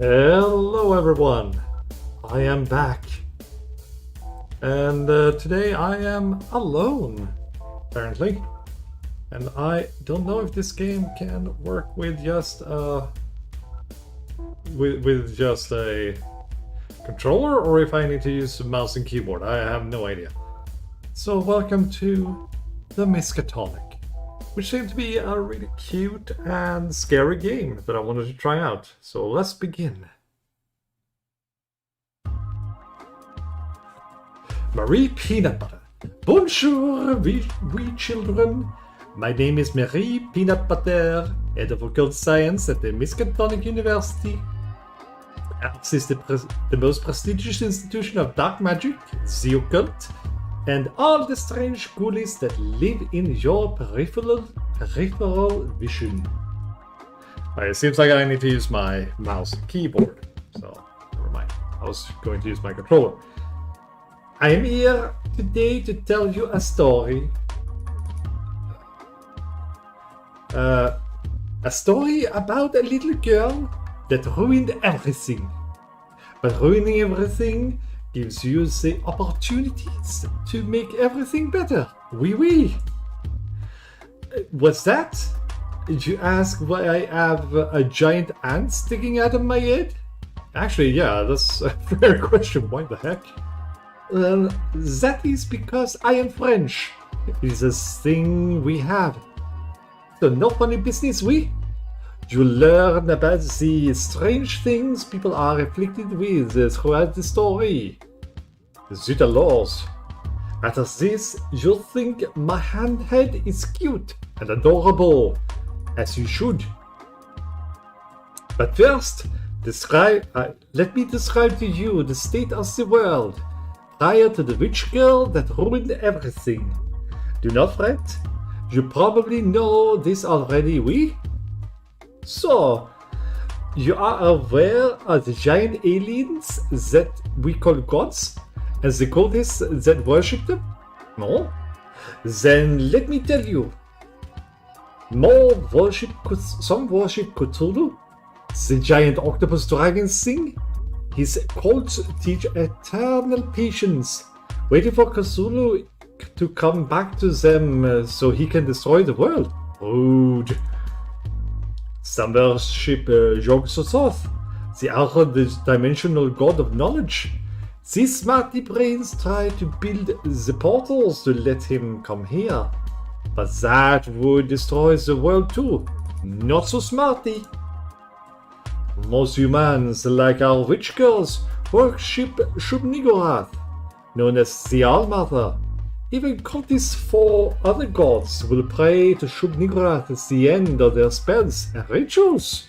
Hello everyone, I am back. And today I am alone, apparently. And I don't know if this game can work with just with just a controller, or if I need to use a mouse and keyboard. I have no idea. So welcome to the Miskatonic, which seemed to be a really cute and scary game that I wanted to try out. So let's begin. Marie Peanut Butter. Bonjour, we children. My name is Marie Peanut Butter, head of occult science at the Miskatonic University. Ours is the most prestigious institution of dark magic, the occult, and all the strange ghoulies that live in your peripheral vision. It seems like I need to use my mouse and keyboard, so never mind. I was going to use my controller. I am here today to tell you a story. A story about a little girl that ruined everything. But ruining everything gives you the opportunities to make everything better. Oui, oui. What's that? You ask why I have a giant ant sticking out of my head? Actually, yeah, that's a fair question. Why the heck? Well, that is because I am French. It is a thing we have. So no funny business, we? You learn about the strange things people are afflicted with throughout the story. Zut alors. After this, you'll think my handhead is cute and adorable, as you should. But first, let me describe to you the state of the world prior to the witch girl that ruined everything. Do not fret, you probably know this already, oui? So, you are aware of the giant aliens that we call gods, and the cultists that worship them? No? Then let me tell you. Some worship Cthulhu, the giant octopus dragon thing. His cults teach eternal patience, waiting for Cthulhu to come back to them so he can destroy the world. Rude. Some worship Yog-Sothoth, the other-dimensional god of knowledge. These smarty brains try to build the portals to let him come here, but that would destroy the world too. Not so smarty. Most humans, like our witch girls, worship Shub-Niggurath, known as the All-Mother. Even cultists for other gods will pray to Shub-Niggurath at the end of their spells and rituals.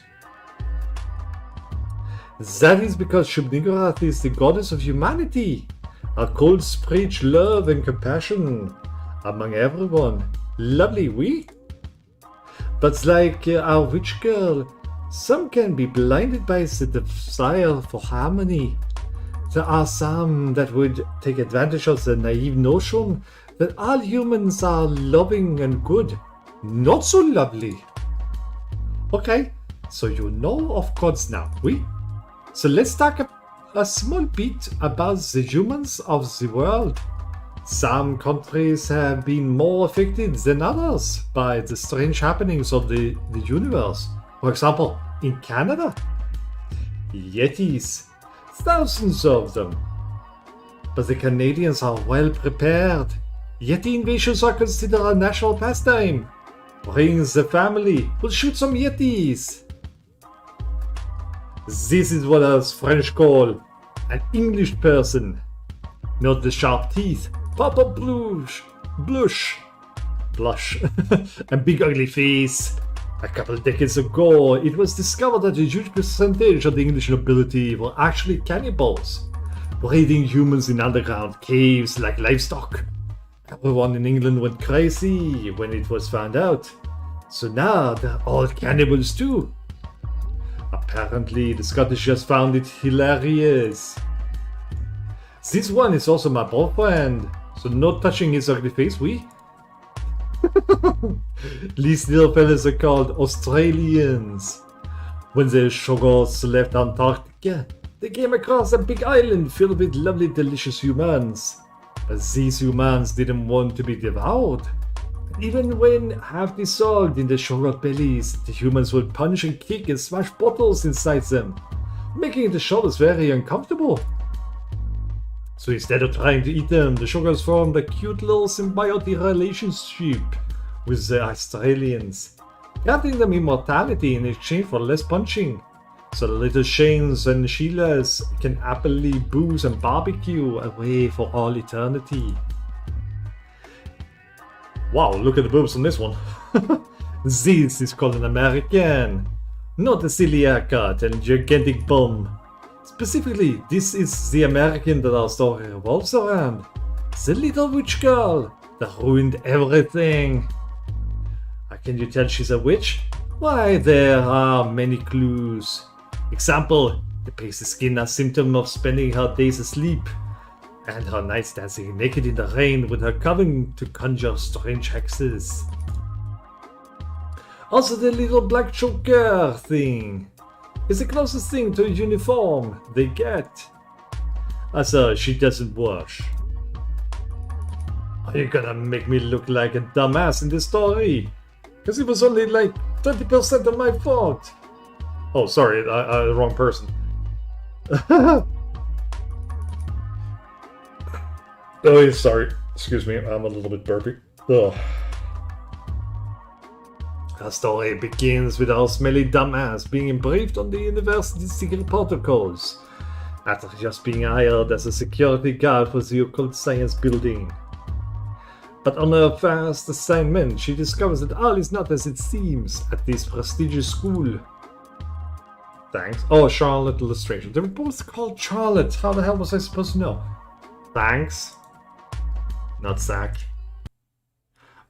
That is because Shub-Niggurath is the goddess of humanity. Our cults preach love and compassion among everyone. Lovely, we? But like our witch girl, some can be blinded by the desire for harmony. There are some that would take advantage of the naive notion that all humans are loving and good. Not so lovely. Okay, so you know of gods now, we? So let's talk a small bit about the humans of the world. Some countries have been more affected than others by the strange happenings of the universe. For example, in Canada, Yetis, thousands of them. But the Canadians are well prepared. Yeti invasions are considered a national pastime. Bring the family, we'll shoot some Yetis. This is what us French call an English person. Not the sharp teeth, Papa blush, and big ugly face. A couple of decades ago, it was discovered that a huge percentage of the English nobility were actually cannibals, breeding humans in underground caves like livestock. Everyone in England went crazy when it was found out. So now they're all cannibals too. Apparently, the Scottish just found it hilarious. This one is also my boyfriend, so no touching his ugly face, we? These little fellas are called Australians. When the sugars left Antarctica, They came across a big island filled with lovely, delicious humans. But these humans didn't want to be devoured. Even when half dissolved in the sugar bellies, the humans would punch and kick and smash bottles inside them, making the sugars very uncomfortable. So instead of trying to eat them, the sugars formed a cute little symbiotic relationship with the Australians, granting them immortality in exchange for less punching. So the little Shanes and Sheilas can happily booze and barbecue away for all eternity. Wow, look at the boobs on this one. This is called an American, not a silly haircut and gigantic bum. Specifically, this is the American that our story revolves around. The little witch girl that ruined everything. How can you tell she's a witch? Why, there are many clues. Example, the pasty skin a symptom of spending her days asleep, and her nights dancing naked in the rain with her coven to conjure strange hexes. Also the little black choker thing is the closest thing to a uniform they get. Also, she doesn't wash. Are you gonna make me look like a dumbass in this story? Because it was only like 20% of my fault. Oh, sorry, the wrong person. Oh, sorry. Excuse me, I'm a little bit burpy. Ugh. Our story begins with our smelly dumbass being briefed on the university's secret protocols, after just being hired as a security guard for the occult science building. But on her first assignment, she discovers that all is not as it seems at this prestigious school. Thanks. Oh, Charlotte Illustration. They were both called Charlotte. How the hell was I supposed to know? Thanks. Not Zach.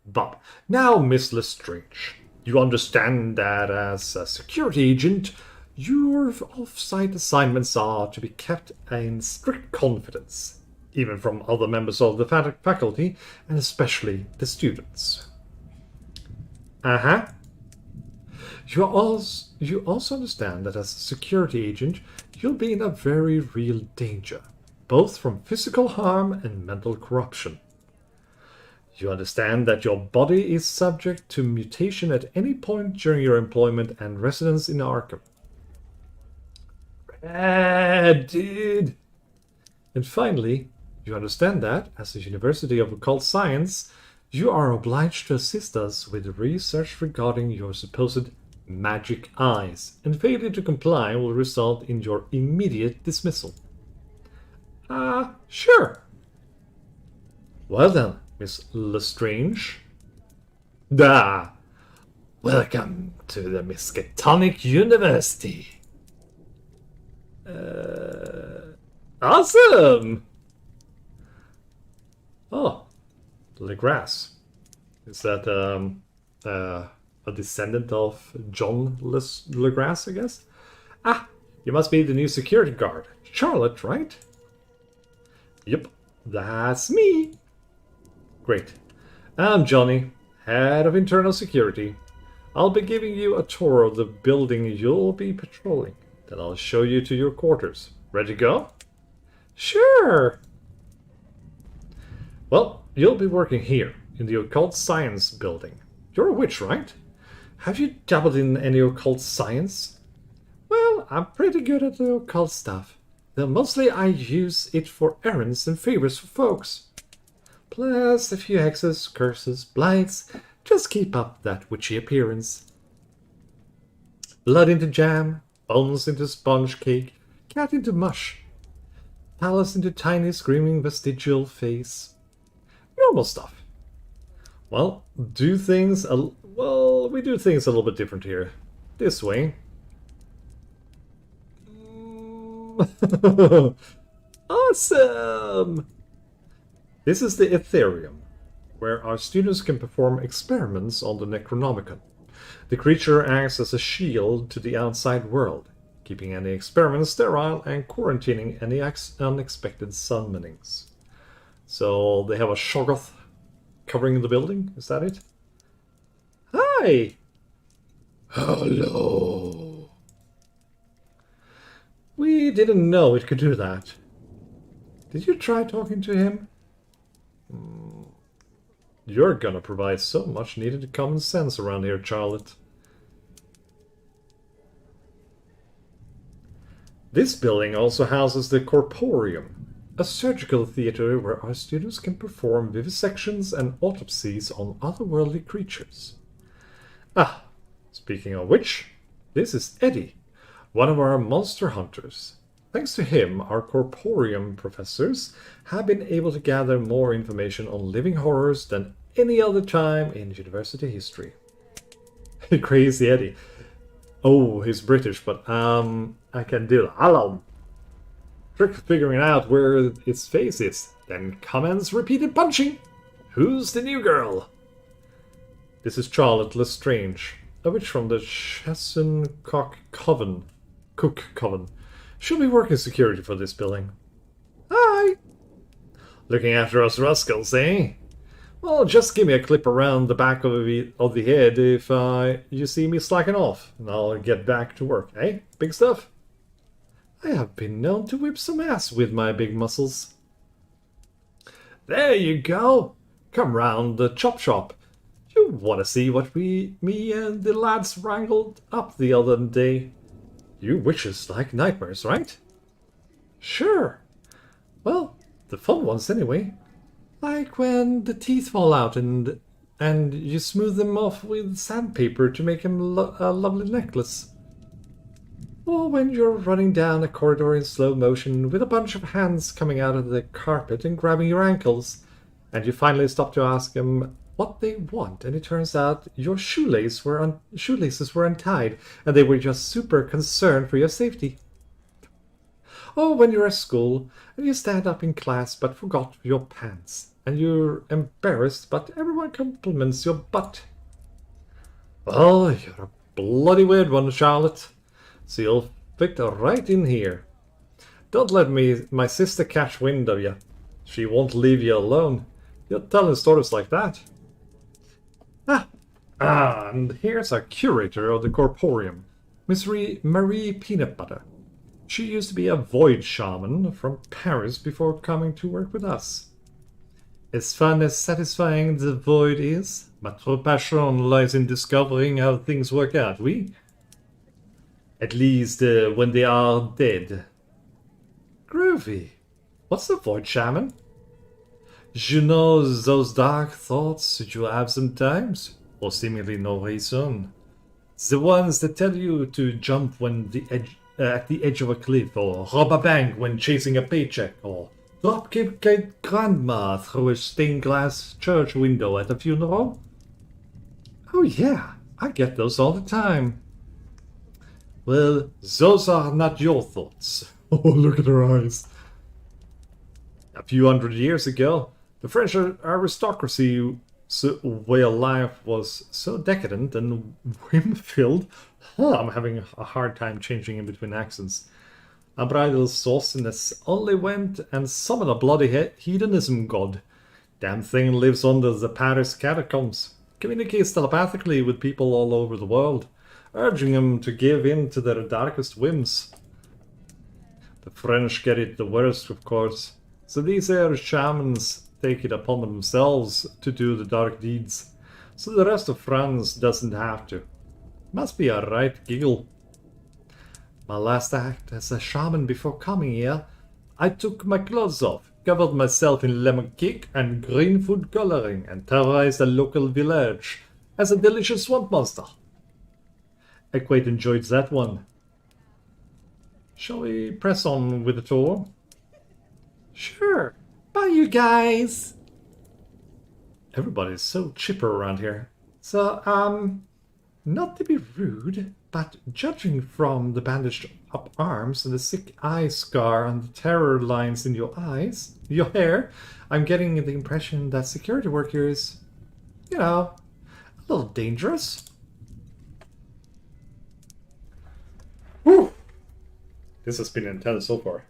But now, Miss Lestrange, you understand that as a security agent, your off-site assignments are to be kept in strict confidence, even from other members of the faculty, and especially the students. Uh-huh. You also understand that as a security agent, you'll be in a very real danger, both from physical harm and mental corruption. You understand that your body is subject to mutation at any point during your employment and residence in Arkham. Dude! And finally, you understand that, as a University of Occult Science, you are obliged to assist us with research regarding your supposed magic eyes, and failure to comply will result in your immediate dismissal. Sure. Well then, Miss Lestrange. Welcome to the Miskatonic University. Awesome! Oh, Legras. Is that, a descendant of John Legras, I guess? Ah, you must be the new security guard. Charlotte, right? Yep, that's me. Great. I'm Johnny, head of internal security. I'll be giving you a tour of the building you'll be patrolling. Then I'll show you to your quarters. Ready to go? Sure! Well, you'll be working here, in the Occult Science building. You're a witch, right? Have you dabbled in any occult science? Well, I'm pretty good at the occult stuff, though mostly I use it for errands and favors for folks. Plus a few hexes, curses, blights, just keep up that witchy appearance. Blood into jam, bones into sponge cake, cat into mush, palace into tiny screaming vestigial face. Normal stuff. Well, we do things a little bit different here. This way. Awesome! This is the Ethereum, where our students can perform experiments on the Necronomicon. The creature acts as a shield to the outside world, keeping any experiments sterile and quarantining any unexpected summonings. So they have a Shoggoth covering the building, is that it? Hi! Hello! We didn't know it could do that. Did you try talking to him? You're gonna provide so much needed common sense around here, Charlotte. This building also houses the Corporium, a surgical theater where our students can perform vivisections and autopsies on otherworldly creatures. Ah, speaking of which, this is Eddie, one of our monster hunters. Thanks to him, our Corporium professors have been able to gather more information on living horrors than any other time in university history. Crazy Eddie. Oh, he's British, but I can do it. Hello. Trick figuring out where its face is, then commence repeated punching. Who's the new girl? This is Charlotte Lestrange, a witch from the Cook Coven. She'll be working security for this building. Hi! Looking after us rascals, eh? Well, just give me a clip around the back of the head if you see me slacking off, and I'll get back to work, eh? Big stuff? I have been known to whip some ass with my big muscles. There you go! Come round the chop shop. You want to see what me and the lads wrangled up the other day? You witches like nightmares, right? Sure. Well, the fun ones anyway. Like when the teeth fall out and you smooth them off with sandpaper to make them a lovely necklace. Or when you're running down a corridor in slow motion with a bunch of hands coming out of the carpet and grabbing your ankles, and you finally stop to ask them what they want, and it turns out your shoelaces were untied, and they were just super concerned for your safety. Or when you're at school, and you stand up in class but forgot your pants, and you're embarrassed but everyone compliments your butt. Well, you're a bloody weird one, Charlotte, so you'll fit right in here. Don't let my sister catch wind of you. She won't leave you alone. You're telling stories like that. And here's our curator of the Corporium, Miss Marie Peanut Butter. She used to be a void shaman from Paris before coming to work with us. As fun as satisfying the void is, my true passion lies in discovering how things work out, oui? At least when they are dead. Groovy. What's the void shaman? You know those dark thoughts you have sometimes? For seemingly no reason. The ones that tell you to jump when at the edge of a cliff, or rob a bank when chasing a paycheck, or dropkick a grandma through a stained glass church window at a funeral? Oh yeah, I get those all the time. Well, those are not your thoughts. Oh, look at her eyes. A few hundred years ago, the French aristocracy way of life was so decadent and whim-filled. I'm having a hard time changing in between accents. Unbridled sauciness only went and summoned a bloody hedonism god. Damn thing lives under the Paris catacombs. Communicates telepathically with people all over the world, urging them to give in to their darkest whims. The French get it the worst, of course. So these here shamans take it upon themselves to do the dark deeds, so the rest of France doesn't have to. Must be a right giggle. My last act as a shaman before coming here, I took my clothes off, covered myself in lemon cake and green food coloring, and terrorized a local village as a delicious swamp monster. I quite enjoyed that one. Shall we press on with the tour? Sure. Bye, you guys. Everybody's so chipper around here. So, not to be rude, but judging from the bandaged up arms and the sick eye scar and the terror lines in your eyes, your hair, I'm getting the impression that security work here is, you know, a little dangerous. Whew. This has been intense so far.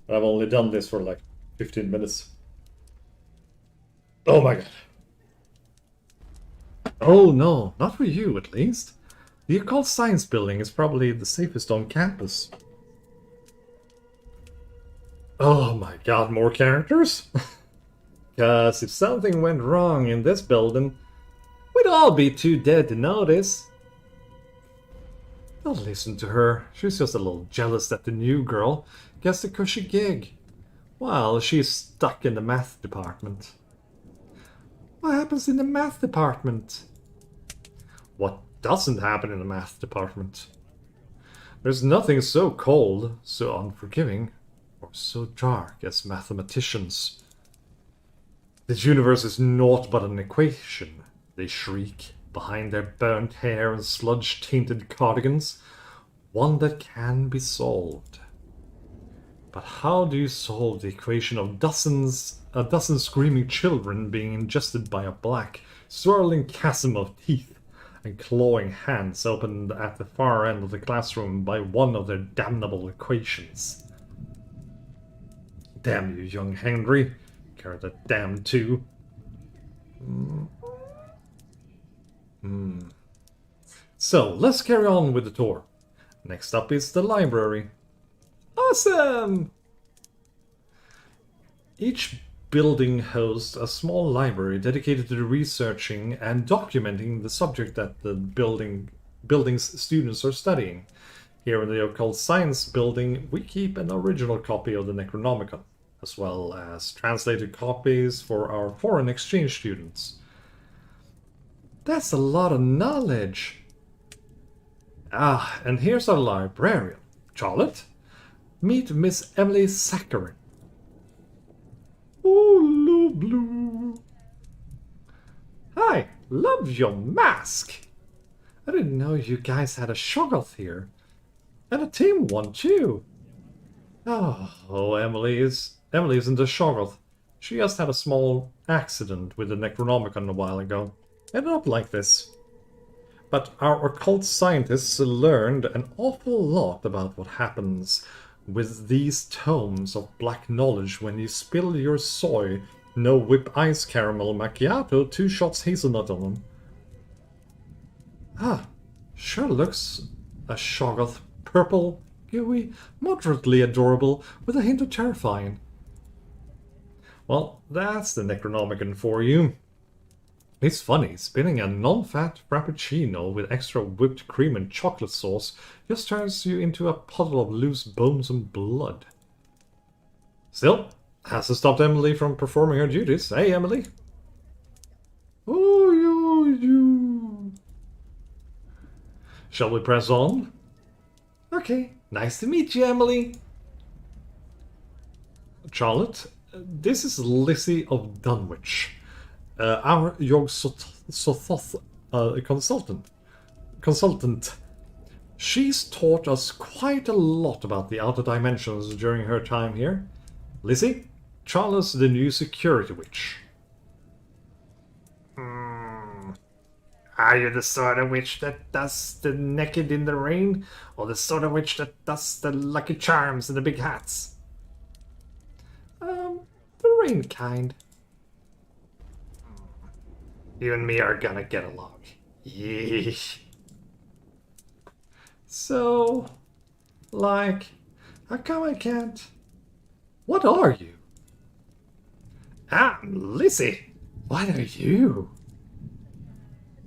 But I've only done this for like 15 minutes. Oh my god. Oh no, not for you at least. The Occult Science Building is probably the safest on campus. Oh my god, more characters? Cause if something went wrong in this building, we'd all be too dead to notice. Don't listen to her. She's just a little jealous that the new girl gets the cushy gig, while she's stuck in the math department. What happens in the math department? What doesn't happen in the math department? There's nothing so cold, so unforgiving, or so dark as mathematicians. This universe is naught but an equation, they shriek behind their burnt hair and sludge-tainted cardigans. One that can be solved. But how do you solve the equation of a dozen screaming children being ingested by a black, swirling chasm of teeth and clawing hands opened at the far end of the classroom by one of their damnable equations? Damn you, young Henry. Carry that damn too. So, let's carry on with the tour. Next up is the library. Awesome! Each building hosts a small library dedicated to researching and documenting the subject that the building's students are studying. Here in the Occult Science building, we keep an original copy of the Necronomicon, as well as translated copies for our foreign exchange students. That's a lot of knowledge. Ah, and here's our librarian. Charlotte, meet Miss Emily Saccharin. Oh, blue. Hi, love your mask. I didn't know you guys had a Shoggoth here. And a tame one, too. Oh, Emily isn't a Shoggoth. She just had a small accident with the Necronomicon a while ago. I don't like this. But our occult scientists learned an awful lot about what happens with these tomes of black knowledge when you spill your soy, no whip ice caramel macchiato, 2 shots hazelnut on them. Ah, sure looks a Shoggoth. Purple, gooey, moderately adorable, with a hint of terrifying. Well, that's the Necronomicon for you. It's funny, spinning a non-fat frappuccino with extra whipped cream and chocolate sauce just turns you into a puddle of loose bones and blood. Still, hasn't stopped Emily from performing her duties. Hey, Emily. Oh, you. Shall we press on? Okay, nice to meet you, Emily. Charlotte, this is Lizzie of Dunwich. Our Yog Sothoth consultant. She's taught us quite a lot about the outer dimensions during her time here. Lizzie, Charles the new security witch. Are you the sort of witch that does the naked in the rain, or the sort of witch that does the lucky charms and the big hats? The rain kind. You and me are gonna get along. Yeesh. So, like, how come I can't? What are you? Lizzie. What are you?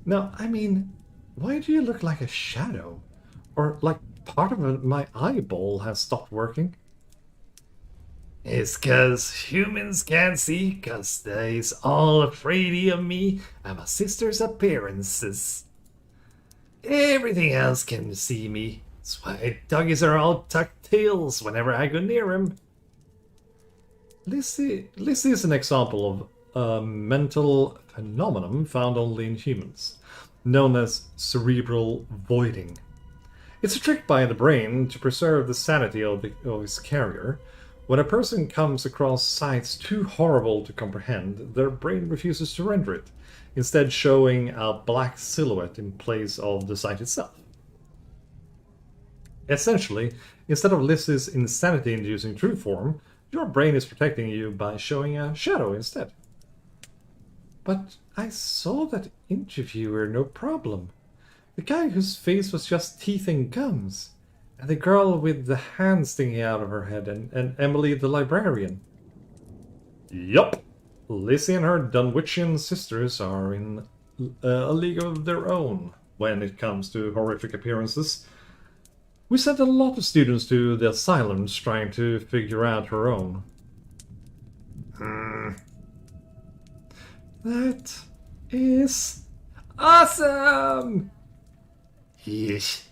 No, I mean, why do you look like a shadow? Or like part of my eyeball has stopped working? It's 'cause humans can't see 'cause they's all afraid of me and my sister's appearances. Everything else can see me. That's why doggies are all tucked tails whenever I go near him. Lizzie is an example of a mental phenomenon found only in humans, known as cerebral voiding. It's a trick by the brain to preserve the sanity of its carrier. When a person comes across sights too horrible to comprehend, their brain refuses to render it, instead showing a black silhouette in place of the sight itself. Essentially, instead of Lizzie's insanity-inducing true form, your brain is protecting you by showing a shadow instead. But I saw that interviewer, no problem. The guy whose face was just teeth and gums. And the girl with the hand sticking out of her head, and Emily the librarian. Yup! Lizzie and her Dunwich sisters are in a league of their own when it comes to horrific appearances. We sent a lot of students to the asylums trying to figure out her own. That is awesome! Yes.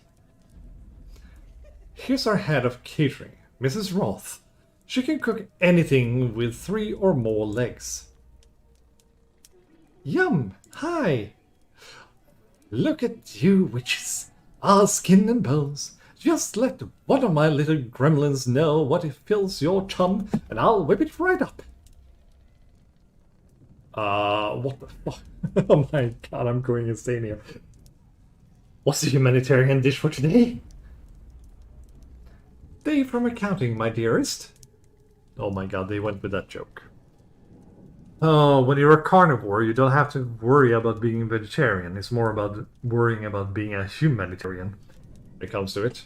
Here's our head of catering, Mrs. Roth. She can cook anything with 3 or more legs. Yum! Hi! Look at you witches, all skin and bones. Just let one of my little gremlins know what it fills your chum, and I'll whip it right up. What the fuck? Oh my god, I'm going insane here. What's the humanitarian dish for today? Dave from accounting, my dearest. Oh my god, they went with that joke. Oh, when you're a carnivore, you don't have to worry about being a vegetarian. It's more about worrying about being a humanitarian when it comes to it.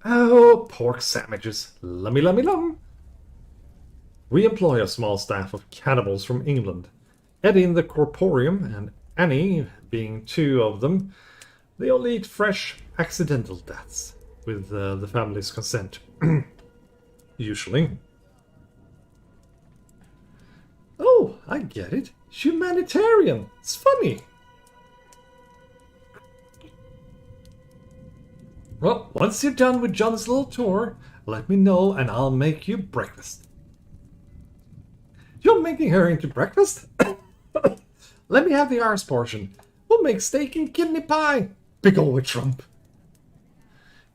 Oh, pork sandwiches. Lummy, lummy, lum. We employ a small staff of cannibals from England. Eddie in the corporium and Annie being 2 of them. They all eat fresh, accidental deaths with the family's consent. Usually. Oh, I get it. Humanitarian. It's funny. Well, once you're done with John's little tour, let me know and I'll make you breakfast. You're making her into breakfast? Let me have the arse portion. We'll make steak and kidney pie. Big ol' witch rump.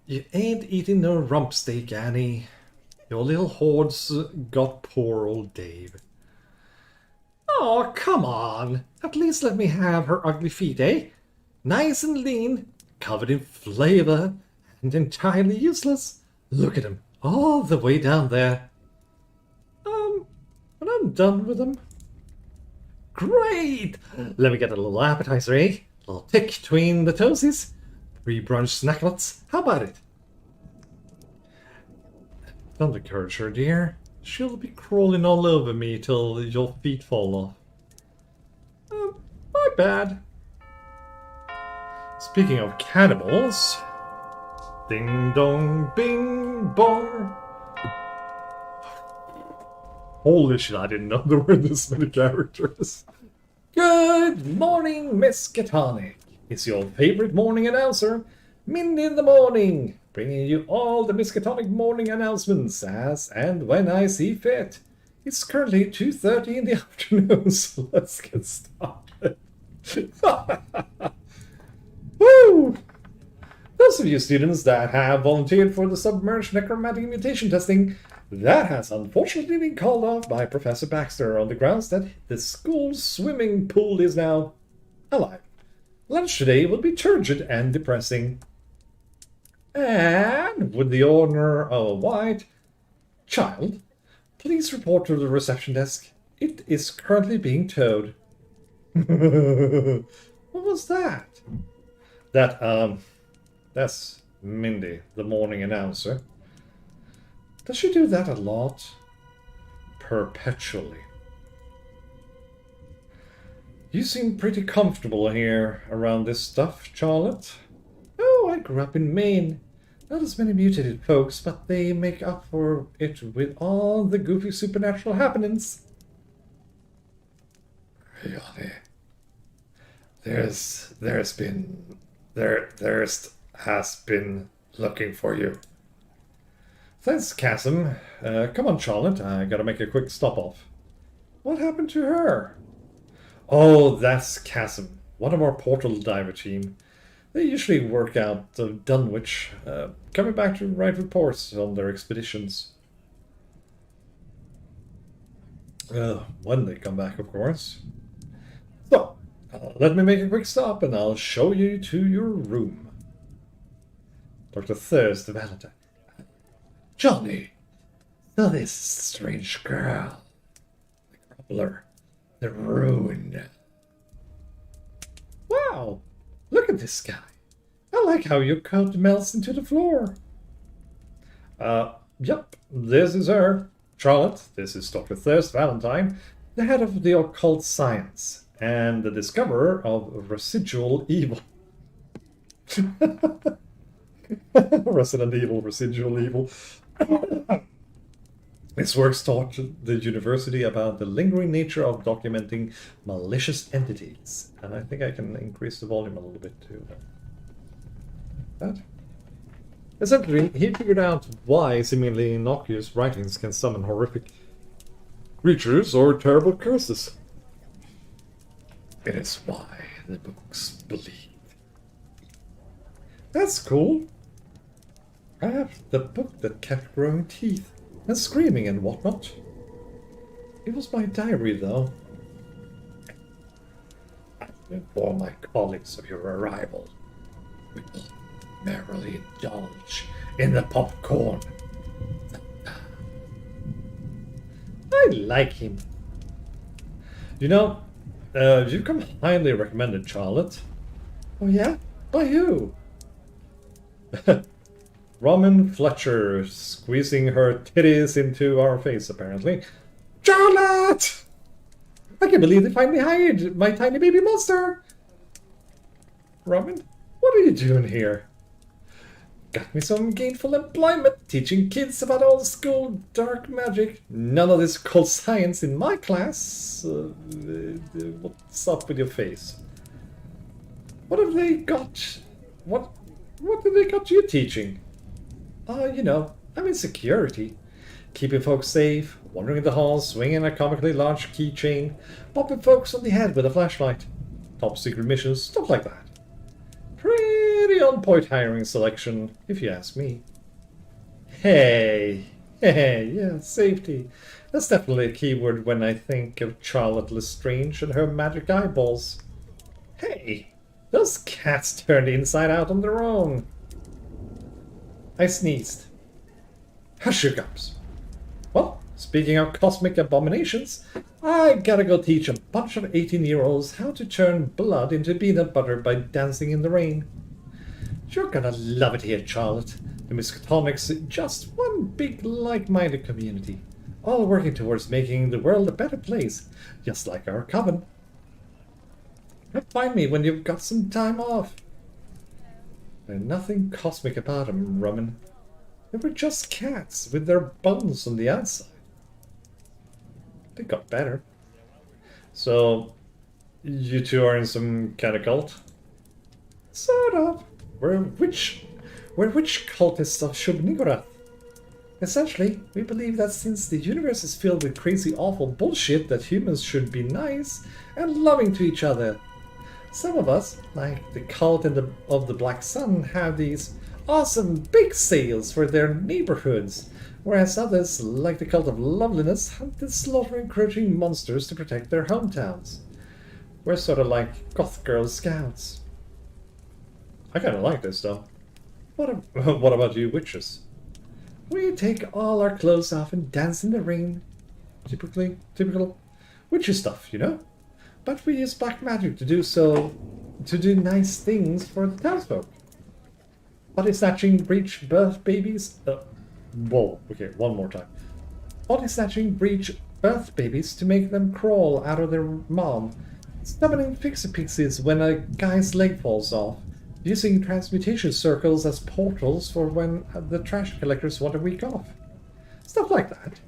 You ain't eating no rump steak, Annie. Your little hordes got poor old Dave. Oh, come on. At least let me have her ugly feet, eh? Nice and lean, covered in flavor, and entirely useless. Look at him, all the way down there. When I'm done with them. Great! Let me get a little appetizer, eh? A little tick between the toesies. Pre-brunch snacklets. How about it? Don't encourage her, dear. She'll be crawling all over me till your feet fall off. My bad. Speaking of cannibals... Ding dong bing bong. Holy shit, I didn't know there were this many characters. Good morning, Miskatonic. It's your favorite morning announcer, Mindy in the Morning, bringing you all the Miskatonic morning announcements as and when I see fit. It's currently 2:30 in the afternoon, so let's get started. Woo! Those of you students that have volunteered for the submerged necromantic mutation testing, that has unfortunately been called off by Professor Baxter on the grounds that the school's swimming pool is now alive. Lunch today will be turgid and depressing. And would the owner of a white child please report to the reception desk? It is currently being towed. What was that? That's Mindy, the morning announcer. Does she do that a lot? Perpetually. You seem pretty comfortable here around this stuff, Charlotte. Oh, I grew up in Maine. Not as many mutated folks, but they make up for it with all the goofy supernatural happenings. Really? There's has been looking for you. Thanks, Chasm. Come on, Charlotte. I gotta make a quick stop off. What happened to her? Oh, that's Chasm, one of our portal diver team. They usually work out of Dunwich, coming back to write reports on their expeditions. When they come back, of course. So, let me make a quick stop and I'll show you to your room. Dr. Thursday Valentine. Johnny, so this strange girl, the Crumbler, the Ruin. Wow, look at this guy. I like how your coat melts into the floor. Yep, this is her. Charlotte, this is Dr. Thirst Valentine, the head of the occult science, and the discoverer of residual evil. Resident Evil, residual evil. This work taught the university about the lingering nature of documenting malicious entities. And I think I can increase the volume a little bit too. That. Essentially, he figured out why seemingly innocuous writings can summon horrific creatures or terrible curses. It is why the books believe. That's cool. Perhaps the book that kept growing teeth and screaming and whatnot. It was my diary, though. I inform my colleagues of your arrival. We will merrily indulge in the popcorn. I like him. You know, you've come highly recommended, Charlotte. Oh yeah? By who? Roman Fletcher squeezing her titties into our face, apparently. Charlotte! I can't believe they finally hired my tiny baby monster! Roman, what are you doing here? Got me some gainful employment, teaching kids about old school dark magic. None of this cold science in my class. What's up with your face? What have they got? What have they got you teaching? You know, I'm in security. Keeping folks safe, wandering in the halls, swinging a comically large keychain, popping folks on the head with a flashlight. Top secret missions, stuff like that. Pretty on-point hiring selection, if you ask me. Hey, yeah, safety. That's definitely a keyword when I think of Charlotte Lestrange and her magic eyeballs. Hey, those cats turned inside out on their own. I sneezed. Hush your gums. Well, speaking of cosmic abominations, I gotta go teach a bunch of 18-year-olds how to turn blood into peanut butter by dancing in the rain. You're gonna love it here, Charlotte. The Miskatonic's just one big like-minded community, all working towards making the world a better place, just like our coven. Find me when you've got some time off. There's nothing cosmic about them, Roman. They were just cats with their bones on the outside. They got better. So, you two are in some kind of cult? Sort of. We're witch cultists of Shub-Niggurath. Essentially, we believe that since the universe is filled with crazy awful bullshit, that humans should be nice and loving to each other. Some of us, like the cult of the Black Sun, have these awesome big sales for their neighborhoods, whereas others, like the cult of Loveliness, hunt and slaughter encroaching monsters to protect their hometowns. We're sort of like goth girl scouts. I kind of like this, though. What about you witches? We take all our clothes off and dance in the rain. Typical witchy stuff, you know? But we use black magic to do nice things for the townsfolk. Body snatching breech birth babies. Whoa, okay, one more time. Body snatching breech birth babies to make them crawl out of their mom. Summoning fixie-pixies when a guy's leg falls off. Using transmutation circles as portals for when the trash collectors want a week off. Stuff like that.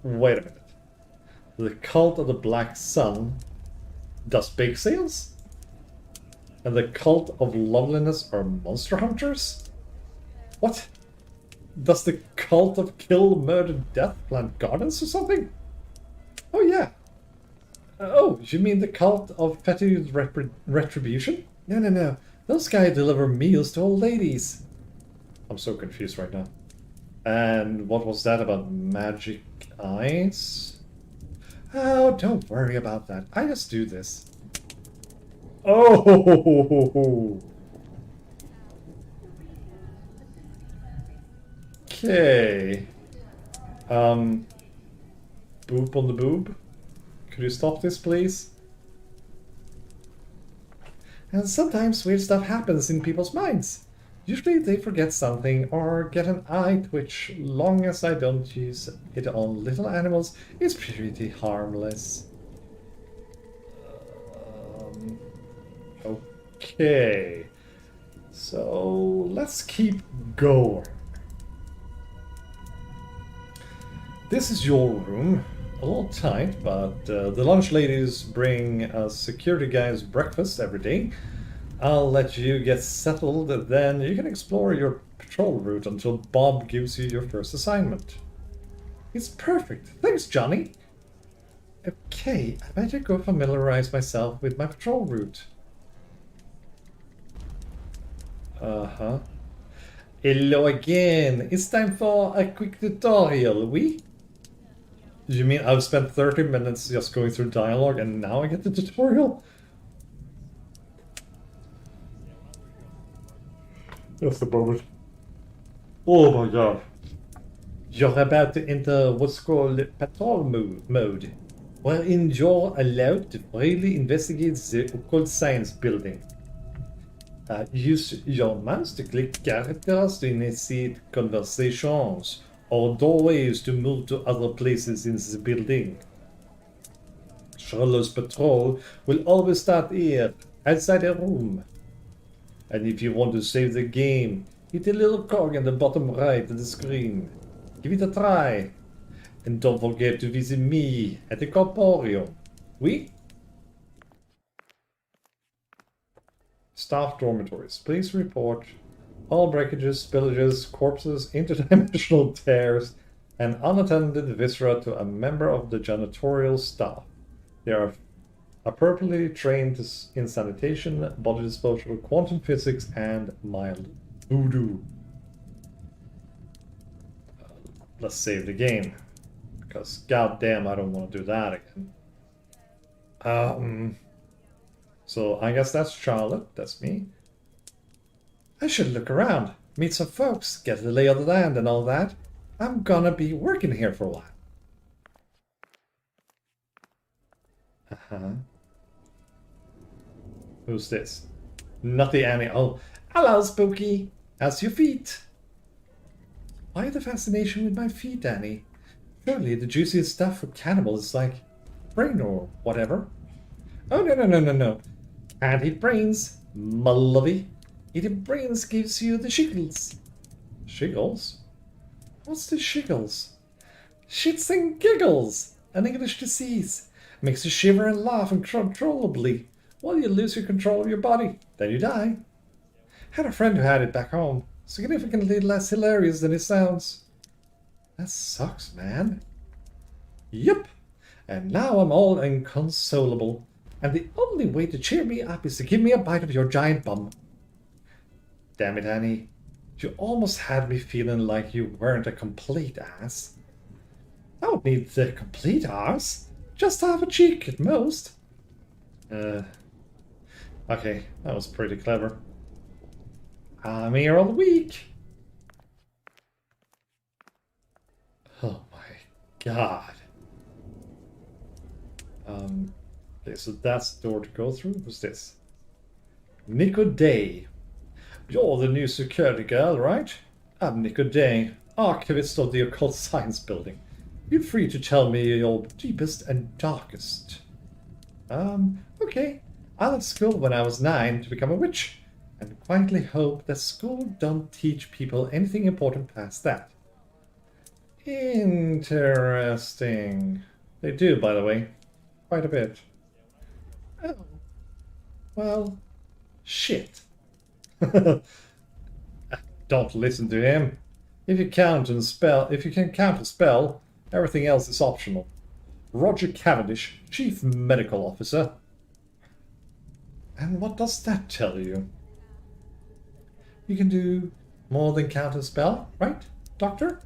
Wait a minute. The cult of the Black Sun does bake sales? And the cult of Loveliness are monster hunters? What? Does the cult of Kill, Murder, Death plant gardens or something? Oh yeah. Oh, you mean the cult of Fetid Retribution? No. Those guys deliver meals to old ladies. I'm so confused right now. And what was that about magic eyes? Oh, don't worry about that. I just do this. Oh! Okay. Boop on the boob. Could you stop this, please? And sometimes weird stuff happens in people's minds. Usually they forget something or get an eye twitch. Long as I don't use it on little animals, it's pretty harmless. Okay. So let's keep going. This is your room. A little tight, but the lunch ladies bring us security guys breakfast every day. I'll let you get settled, then you can explore your patrol route until Bob gives you your first assignment. It's perfect. Thanks, Johnny. Okay, I better go familiarize myself with my patrol route. Uh-huh. Hello again. It's time for a quick tutorial, oui? You mean I've spent 30 minutes just going through dialogue and now I get the tutorial? Just a moment. Oh my god. You're about to enter what's called patrol mode, wherein you're allowed to freely investigate the occult science building. Use your mouse to click characters to initiate conversations, or doorways to move to other places in the building. Sherlock's patrol will always start here, outside a room. And if you want to save the game, hit the little cog in the bottom right of the screen. Give it a try. And don't forget to visit me at the Corporeal. Oui? Staff dormitories. Please report all breakages, spillages, corpses, interdimensional tears, and unattended viscera to a member of the janitorial staff. They are appropriately trained in sanitation, body disposal, quantum physics, and mild voodoo. Let's save the game, because goddamn, I don't want to do that again. So I guess that's Charlotte, that's me. I should look around, meet some folks, get the lay of the land and all that. I'm gonna be working here for a while. Uh-huh. Who's this? Nutty Annie. Oh, hello, Spooky. How's your feet? Why the fascination with my feet, Annie? Surely the juiciest stuff for cannibals is like brain or whatever. Oh, no. Can't eat brains, my lovey. Eating brains gives you the shiggles. Shiggles? What's the shiggles? Shits and giggles. An English disease. Makes you shiver and laugh uncontrollably. Well, you lose your control of your body. Then you die. Had a friend who had it back home. Significantly less hilarious than it sounds. That sucks, man. Yup. And now I'm all inconsolable. And the only way to cheer me up is to give me a bite of your giant bum. Damn it, Annie. You almost had me feeling like you weren't a complete ass. I don't need the complete ass. Just half a cheek at most. Okay, that was pretty clever. I'm here all week. Oh my god. Okay, so that's the door to go through. Who's this? Nico Day. You're the new security girl, right? I'm Nico Day, archivist of the Occult Science Building. Feel free to tell me your deepest and darkest. Okay. I left school when I was 9 to become a witch, and quietly hope that school don't teach people anything important past that. Interesting. They do, by the way. Quite a bit. Oh. Well, shit. Don't listen to him. If you can count a spell, everything else is optional. Roger Cavendish, Chief Medical Officer. And what does that tell you? You can do more than count a spell, right, Doctor?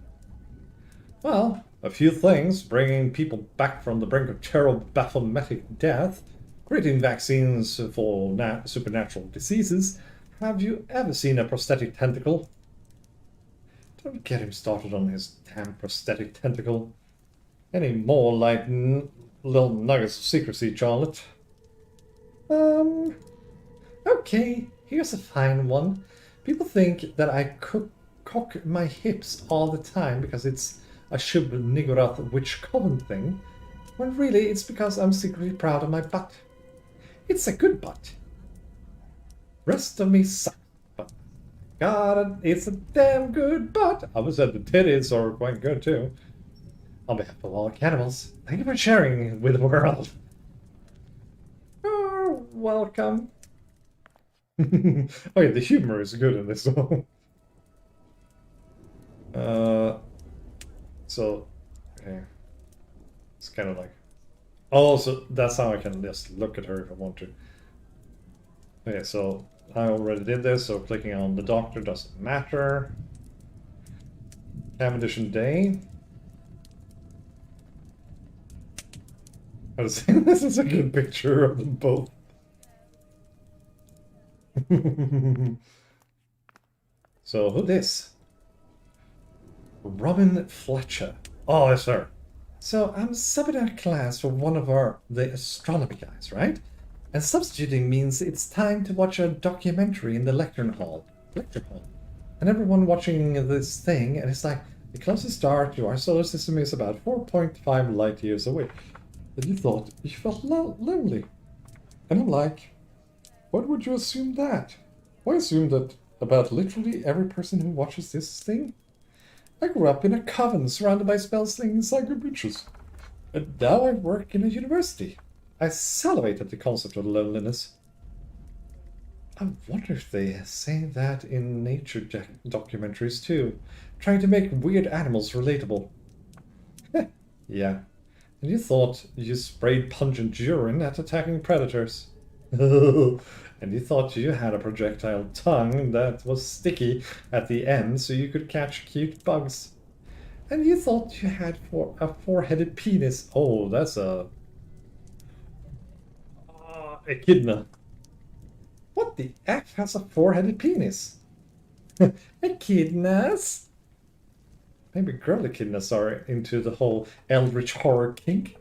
Well, a few things. Bringing people back from the brink of terrible baphometic death, creating vaccines for supernatural diseases. Have you ever seen a prosthetic tentacle? Don't get him started on his damn prosthetic tentacle. Any more like little nuggets of secrecy, Charlotte? Okay, here's a fine one. People think that I cock my hips all the time because it's a Shub Niggurath witch coven thing, when really it's because I'm secretly proud of my butt. It's a good butt. Rest of me sucks, but God, it's a damn good butt. I would say the titties are quite good too. On behalf of all cannibals, thank you for sharing with the world. Oh, welcome. Oh yeah, the humor is good in this one. So, okay. It's kind of like... Oh, so that's how I can just look at her if I want to. Okay, so I already did this, so clicking on the doctor doesn't matter. Cavendish Day. I was saying this is a good picture of them both. So, who this? Robin Fletcher. Oh, yes, sir. So, I'm subbing our class for one of the astronomy guys, right? And substituting means it's time to watch a documentary in the lecture hall. And everyone watching this thing, and it's like, the closest star to our solar system is about 4.5 light years away. And you thought you felt lonely. And I'm like, what would you assume that? Why assume that about literally every person who watches this thing? I grew up in a coven surrounded by spell-slinging psycho bitches. And now I work in a university. I salivate at the concept of loneliness. I wonder if they say that in nature documentaries too, trying to make weird animals relatable. Yeah. And you thought you sprayed pungent urine at attacking predators. And you thought you had a projectile tongue that was sticky at the end so you could catch cute bugs. And you thought you had a four-headed penis. Oh, that's a echidna. What the F has a four-headed penis? Echidnas? Maybe girl echidnas are into the whole eldritch horror kink.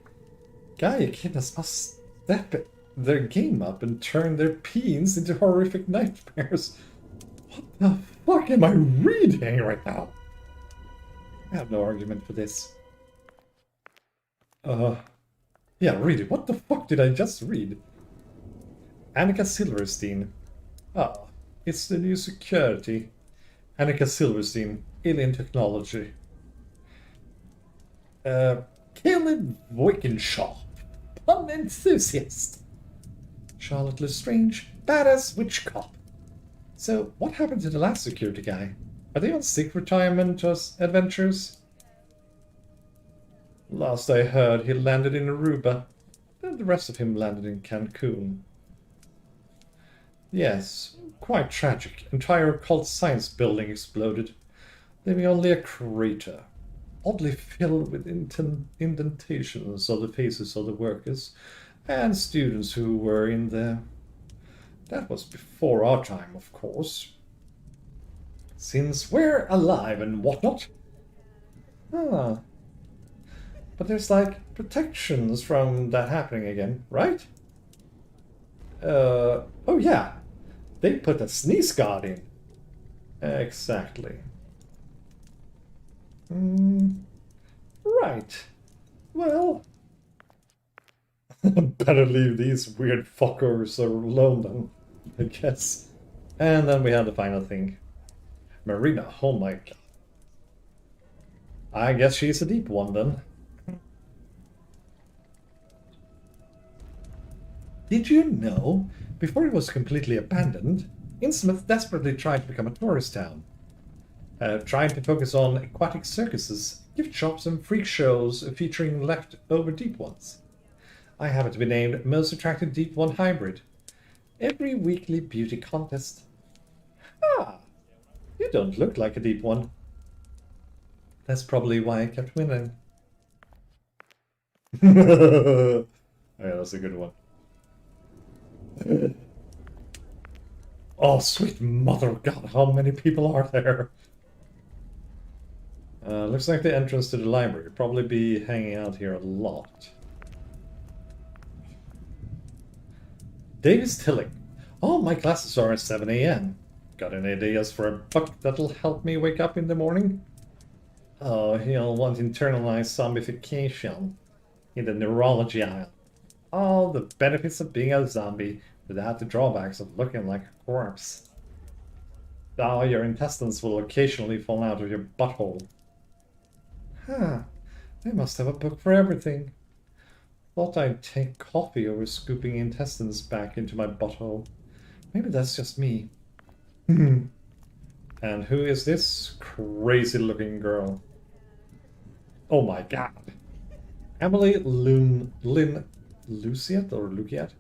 Guy echidnas must step their game up and turn their peens into horrific nightmares. What the fuck am I reading right now? I have no argument for this. Yeah, read it. What the fuck did I just read? Annika Silverstein. Ah, it's the new security. Annika Silverstein, alien technology. Caleb Wickenshaw, pun enthusiast. Charlotte Lestrange, badass witch cop. So, what happened to the last security guy? Are they on sick retirement or adventures? Last I heard, he landed in Aruba. Then the rest of him landed in Cancun. Yes, quite tragic. Entire occult science building exploded, leaving only a crater, oddly filled with indentations of the faces of the workers and students who were in there. That was before our time, of course. Since we're alive and whatnot. Ah. But there's like protections from that happening again, right? Oh yeah. They put a sneeze guard in. Exactly. Right. Well, better leave these weird fuckers alone then, I guess. And then we have the final thing. Marina, oh my god. I guess she's a deep one then. Did you know, before it was completely abandoned, Innsmouth desperately tried to become a tourist town. Trying to focus on aquatic circuses, gift shops and freak shows featuring leftover deep ones. I happen to be named Most Attractive Deep One Hybrid. Every weekly beauty contest. Ah, you don't look like a deep one. That's probably why I kept winning. Yeah, that's a good one. Oh, sweet mother of God, how many people are there? Looks like the entrance to the library. Probably be hanging out here a lot. Davis Tilling. Oh, my classes are at 7 a.m. Got any ideas for a book that'll help me wake up in the morning? Oh, he'll want internalized zombification in the neurology aisle. All the benefits of being a zombie without the drawbacks of looking like a corpse. Oh, your intestines will occasionally fall out of your butthole. Huh, they must have a book for everything. Thought I'd take coffee over scooping intestines back into my butthole. Maybe that's just me. And who is this crazy-looking girl? Oh my god. Emily Lynn Luciat or Luciat?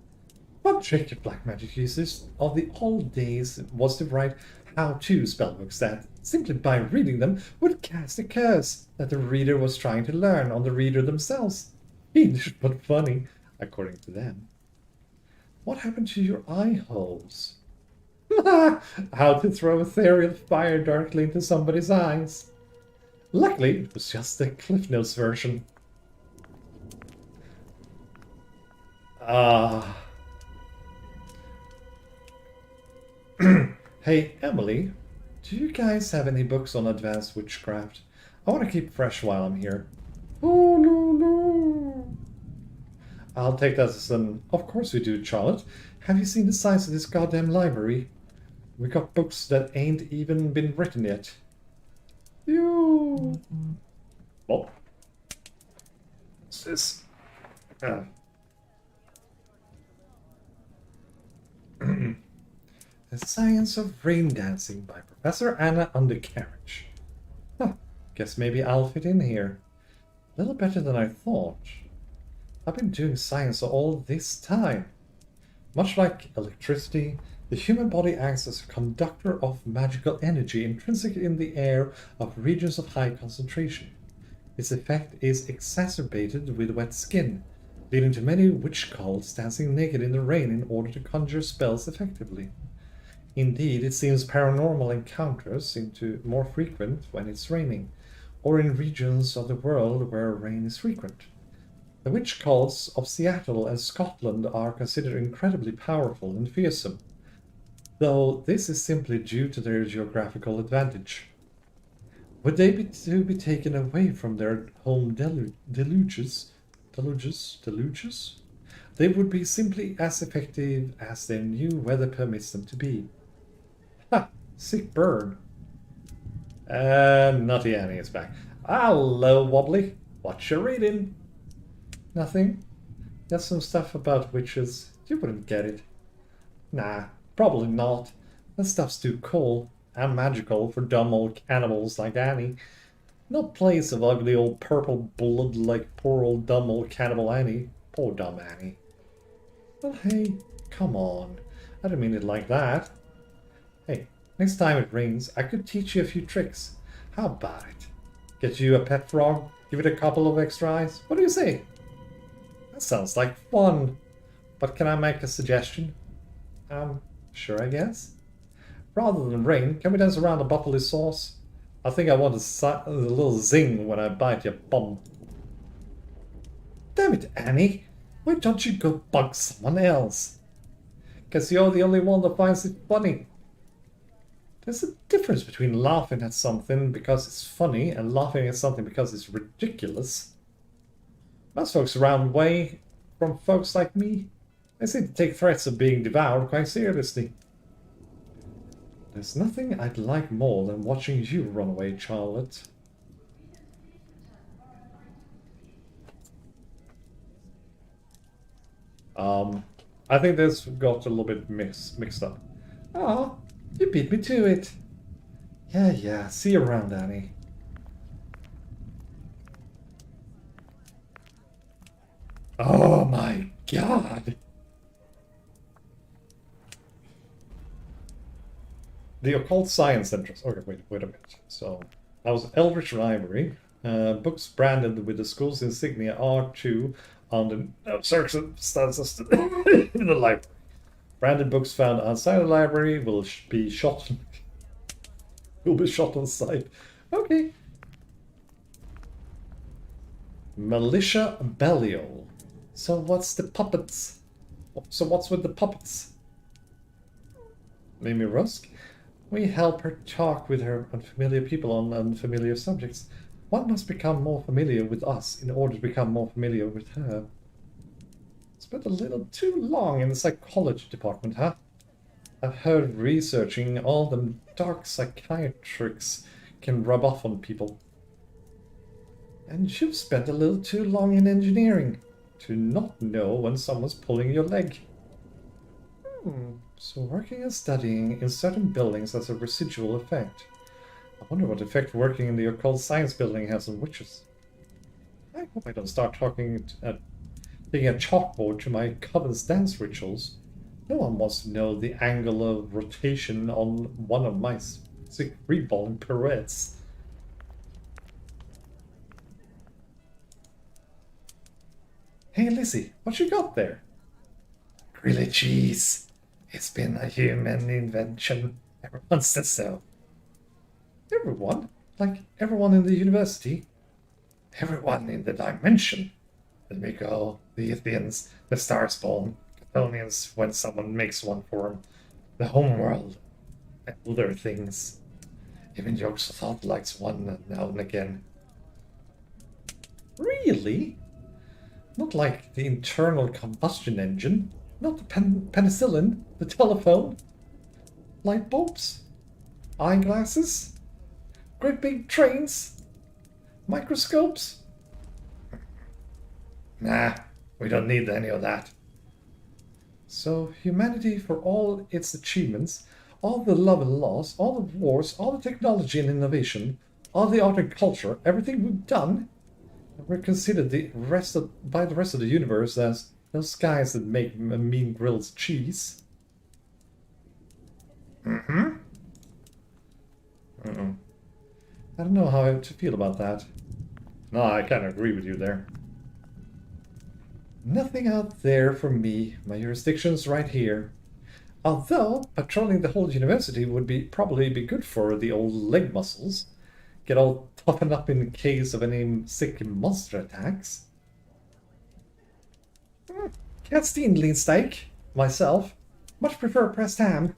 What trick of black magic uses of the old days was to write how-to spellbooks that, simply by reading them, would cast a curse that the reader was trying to learn on the reader themselves. Fiendish but funny, according to them. What happened to your eye holes? How to throw ethereal fire directly into somebody's eyes. Luckily, it was just the Cliff Notes version. Hey, Emily, do you guys have any books on advanced witchcraft? I want to keep fresh while I'm here. Oh, no, no. I'll take that as an... Of course we do, Charlotte. Have you seen the size of this goddamn library? We got books that ain't even been written yet. You. Oh. What's this? The Science of Rain Dancing by Professor Anna Undercarriage. Huh. Guess maybe I'll fit in here. A little better than I thought. I've been doing science all this time. Much like electricity, the human body acts as a conductor of magical energy intrinsic in the air of regions of high concentration. Its effect is exacerbated with wet skin, leading to many witch cults dancing naked in the rain in order to conjure spells effectively. Indeed, it seems paranormal encounters seem to more frequent when it's raining, or in regions of the world where rain is frequent. The witch cults of Seattle and Scotland are considered incredibly powerful and fearsome, though this is simply due to their geographical advantage. Would they be to be taken away from their home deluges? They would be simply as effective as their new weather permits them to be. Ha! Sick burn. Nutty Annie is back. Hello, Wobbly. What you reading? Nothing. There's some stuff about witches. You wouldn't get it. Nah, probably not. That stuff's too cool and magical for dumb old cannibals like Annie. No place of ugly old purple blood like poor old dumb old cannibal Annie. Poor dumb Annie. Well, hey, come on. I didn't mean it like that. Hey, next time it rains, I could teach you a few tricks. How about it? Get you a pet frog, give it a couple of extra eyes. What do you say? That sounds like fun. But can I make a suggestion? Sure, I guess. Rather than rain, can we dance around a bubbly sauce? I think I want a little zing when I bite your bum. Damn it, Annie. Why don't you go bug someone else? Guess you're the only one that finds it funny. There's a difference between laughing at something because it's funny and laughing at something because it's ridiculous. Most folks around away from folks like me, they seem to take threats of being devoured quite seriously. There's nothing I'd like more than watching you run away, Charlotte. I think this got a little bit mixed up. Oh, you beat me to it. Yeah, see you around, Annie. Oh my god! The occult science interest. Okay, wait a minute. So, that was Eldritch Library. Books branded with the school's insignia R2 on the circumstances in the library. Branded books found outside the library will be shot. Will be shot on sight. Okay. Militia Belial. So what's the puppets? So what's with the puppets? Mimi Rusk. We help her talk with her unfamiliar people on unfamiliar subjects. One must become more familiar with us in order to become more familiar with her. Spent a little too long in the psychology department, huh? I've heard researching all them dark psychiatrics can rub off on people. And you've spent a little too long in engineering to not know when someone's pulling your leg. So working and studying in certain buildings has a residual effect. I wonder what effect working in the occult science building has on witches. I hope I don't start taking a chalkboard to my coven's dance rituals. No one wants to know the angle of rotation on one of my sick reballing pirouettes. Hey Lizzie, what you got there? Grilled cheese. It's been a human invention. Everyone says so. Everyone? Like everyone in the university? Everyone in the dimension. Let me go. The Ithians, the Starspawn, Chthonians when someone makes one for them, the homeworld, and other things. Even Jokes Thought likes one now and again. Really? Not like the internal combustion engine, not the penicillin, the telephone, light bulbs, eyeglasses, great big trains, microscopes. Nah, we don't need any of that. So humanity, for all its achievements, all the love and loss, all the wars, all the technology and innovation, all the art and culture, everything we've done, we're considered by the rest of the universe as those guys that make mean grilled cheese. I don't know how to feel about that. No, I kind of agree with you there. Nothing out there for me. My jurisdiction's right here. Although patrolling the whole university would probably be good for the old leg muscles. Get all toughened up in case of any sick monster attacks. Can't stand lean steak, myself. Much prefer pressed ham.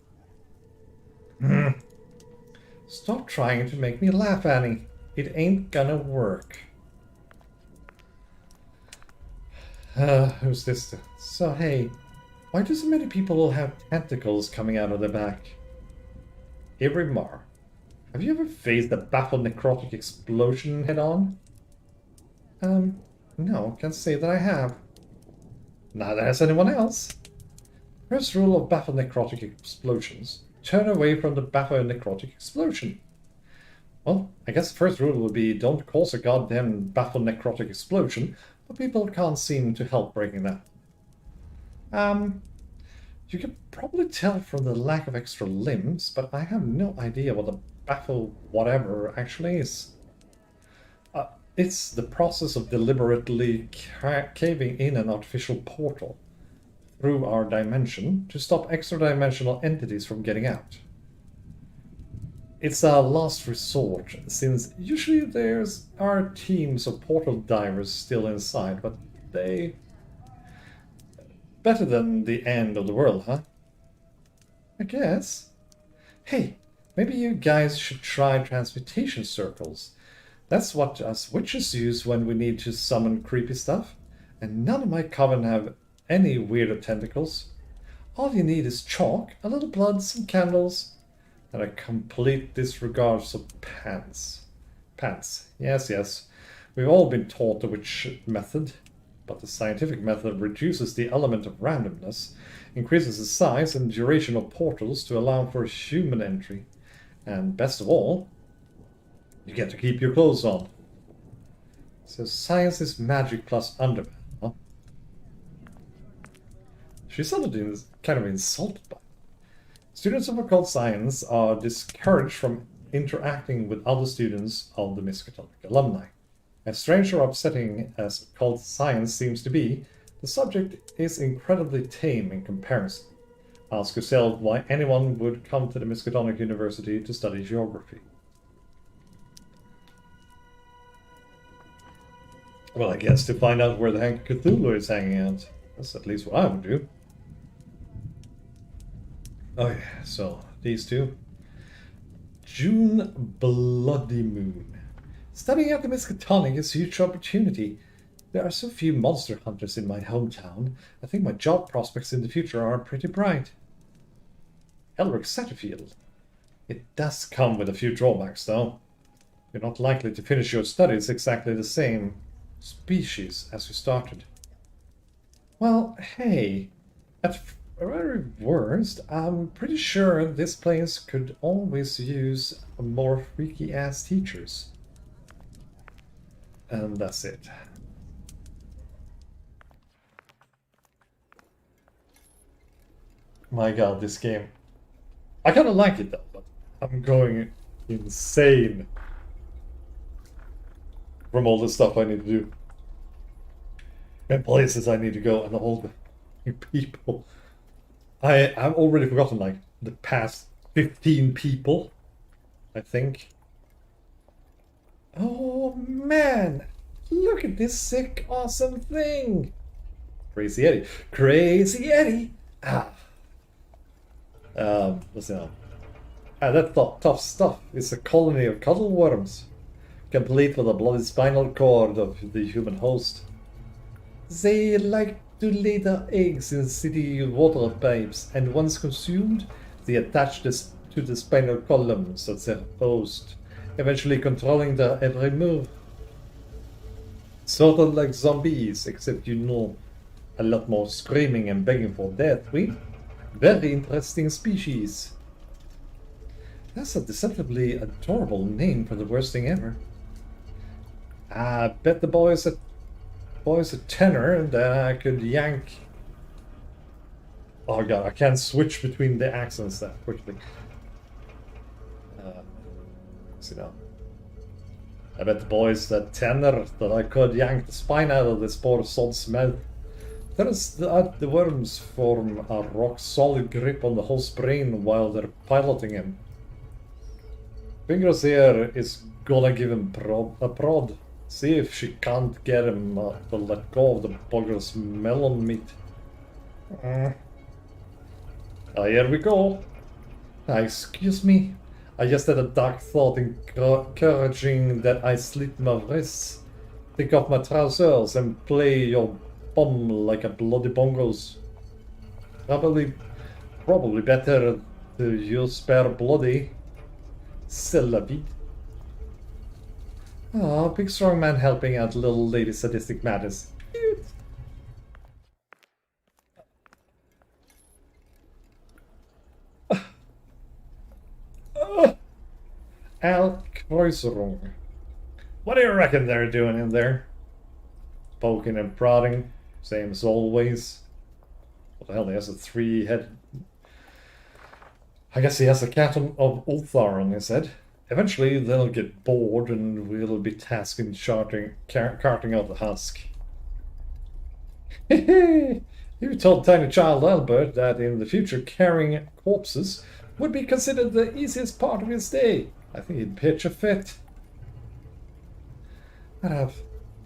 Stop trying to make me laugh, Annie. It ain't gonna work. Who's this? So, hey, why do so many people have tentacles coming out of their back? Avery Marr. Have you ever faced a baffled necrotic explosion head-on? No, can't say that I have. Neither has anyone else. First rule of baffled necrotic explosions. Turn away from the baffled necrotic explosion. Well, I guess the first rule would be don't cause a goddamn baffled necrotic explosion, but people can't seem to help breaking that. You can probably tell from the lack of extra limbs, but I have no idea what a baffle whatever actually is. It's the process of deliberately caving in an artificial portal through our dimension to stop extra-dimensional entities from getting out. It's a last resort, since usually are teams of portal divers still inside, but they... Better than the end of the world, huh? I guess. Hey, maybe you guys should try transmutation circles. That's what us witches use when we need to summon creepy stuff. And none of my coven have any weird tentacles. All you need is chalk, a little blood, some candles, and a complete disregard of pants. Pants. Yes. We've all been taught the witch method, but the scientific method reduces the element of randomness, increases the size and duration of portals to allow for human entry, and best of all, you get to keep your clothes on. So science is magic plus underwear, huh? She sounded kind of insulted by it. Students of occult science are discouraged from interacting with other students of the Miskatonic alumni. As strange or upsetting as occult science seems to be, the subject is incredibly tame in comparison. Ask yourself why anyone would come to the Miskatonic University to study geography. Well, I guess to find out where the heck Cthulhu is hanging out. That's at least what I would do. Oh yeah, so these two. June Bloody Moon. Studying at the Miskatonic is a huge opportunity. There are so few monster hunters in my hometown. I think my job prospects in the future are pretty bright. Elric Satterfield. It does come with a few drawbacks, though. You're not likely to finish your studies exactly the same species as you started. Well, hey, at very worst, I'm pretty sure this place could always use more freaky-ass teachers. And that's it. My god, this game. I kind of like it though, but I'm going insane from all the stuff I need to do. And places I need to go and all the people. I've already forgotten like the past 15 people, I think. Oh man, look at this sick, awesome thing. Crazy Eddie. Crazy Eddie. What's that? That tough stuff. It's a colony of cuddle worms, complete with a bloody spinal cord of the human host. They like to lay their eggs in city water pipes, and once consumed, they attach this to the spinal columns of their host, eventually controlling their every move. Sort of like zombies, except you know, a lot more screaming and begging for death, we? Very interesting species. That's a deceptively adorable name for the worst thing ever. I bet the boy's a tenor, and then I could yank. Oh god, I can't switch between the accents that quickly. See now. I bet the boy's a tenor that I could yank the spine out of this poor sod's mouth. The worms form a rock-solid grip on the host's brain while they're piloting him. Fingers here is gonna give him a prod. See if she can't get him to let go of the bugger's melon meat. Here we go. Excuse me. I just had a dark thought encouraging that I slit my wrists, take off my trousers, and play your bum like a bloody bongos. Probably better to use spare bloody. C'est la vie. Oh, big strong man helping out little lady sadistic matters. Cute. Alkreuzerung. What do you reckon they're doing in there? Poking and prodding, same as always. What the hell, he has a three-headed... I guess he has a cat of Ulthar on his head. Eventually they'll get bored and we'll be tasked in carting out the husk. You told tiny child Albert that in the future carrying corpses would be considered the easiest part of his day. I think he'd pitch a fit. I'd have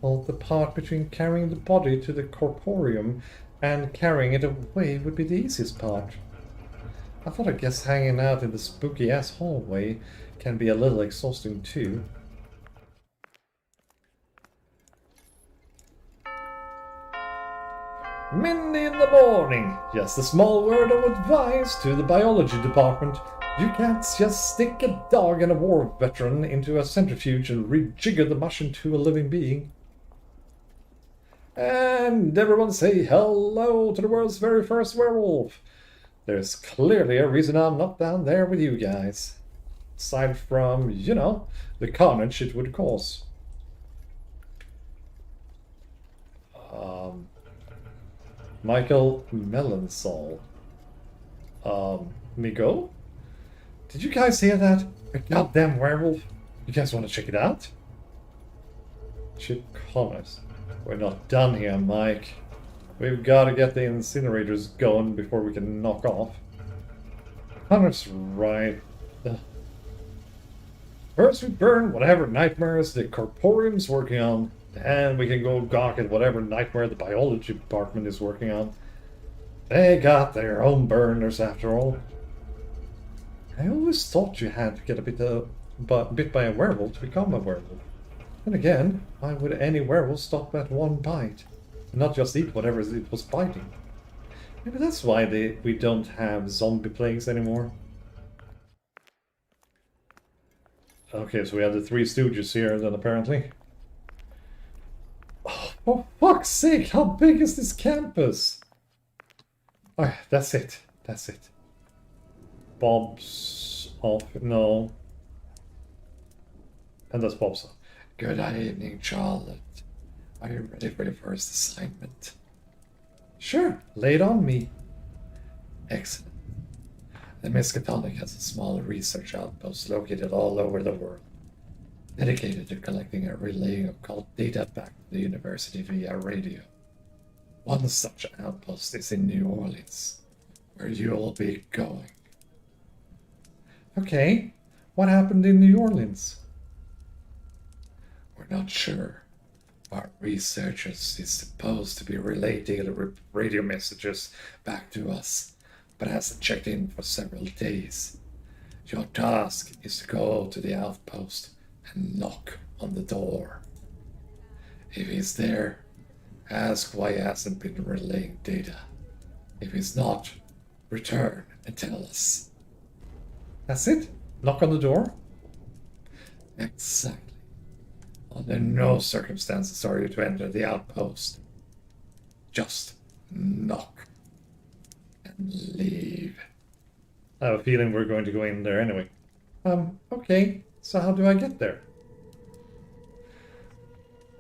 thought the part between carrying the body to the corporeum and carrying it away would be the easiest part. I guess hanging out in the spooky-ass hallway can be a little exhausting too. Mindy in the morning! Just a small word of advice to the biology department. You can't just stick a dog and a war veteran into a centrifuge and rejigger the mush into a living being. And everyone say hello to the world's very first werewolf. There's clearly a reason I'm not down there with you guys. Aside from, you know, the carnage it would cause. Michael Melonsol. Migo? Did you guys hear that? A goddamn werewolf? You guys want to check it out? Chip Connors. We're not done here, Mike. We've got to get the incinerators going before we can knock off. Connor's right. First we burn whatever nightmares the corporeum's working on, and we can go gawk at whatever nightmare the biology department is working on. They got their own burners after all. I always thought you had to get bit by a werewolf to become a werewolf. And again, why would any werewolf stop at one bite? And not just eat whatever it was biting? Maybe that's why we don't have zombie plagues anymore. Okay, so we have the Three Stooges here then, apparently. Oh, for fuck's sake, how big is this campus? Alright, that's it. That's it. Bob's off. No. And that's Bob's off. Good evening, Charlotte. Are you ready for your first assignment? Sure, lay it on me. Excellent. The Miskatonic has a small research outpost located all over the world, dedicated to collecting and relaying occult data back to the university via radio. One such outpost is in New Orleans, where you'll be going. Okay, what happened in New Orleans? We're not sure. Our researchers is supposed to be relating radio messages back to us, but hasn't checked in for several days. Your task is to go to the outpost and knock on the door. If he's there, ask why he hasn't been relaying data. If he's not, return and tell us. That's it? Knock on the door? Exactly. Under no circumstances are you to enter the outpost. Just knock and leave. I have a feeling we're going to go in there anyway. Okay, so how do I get there?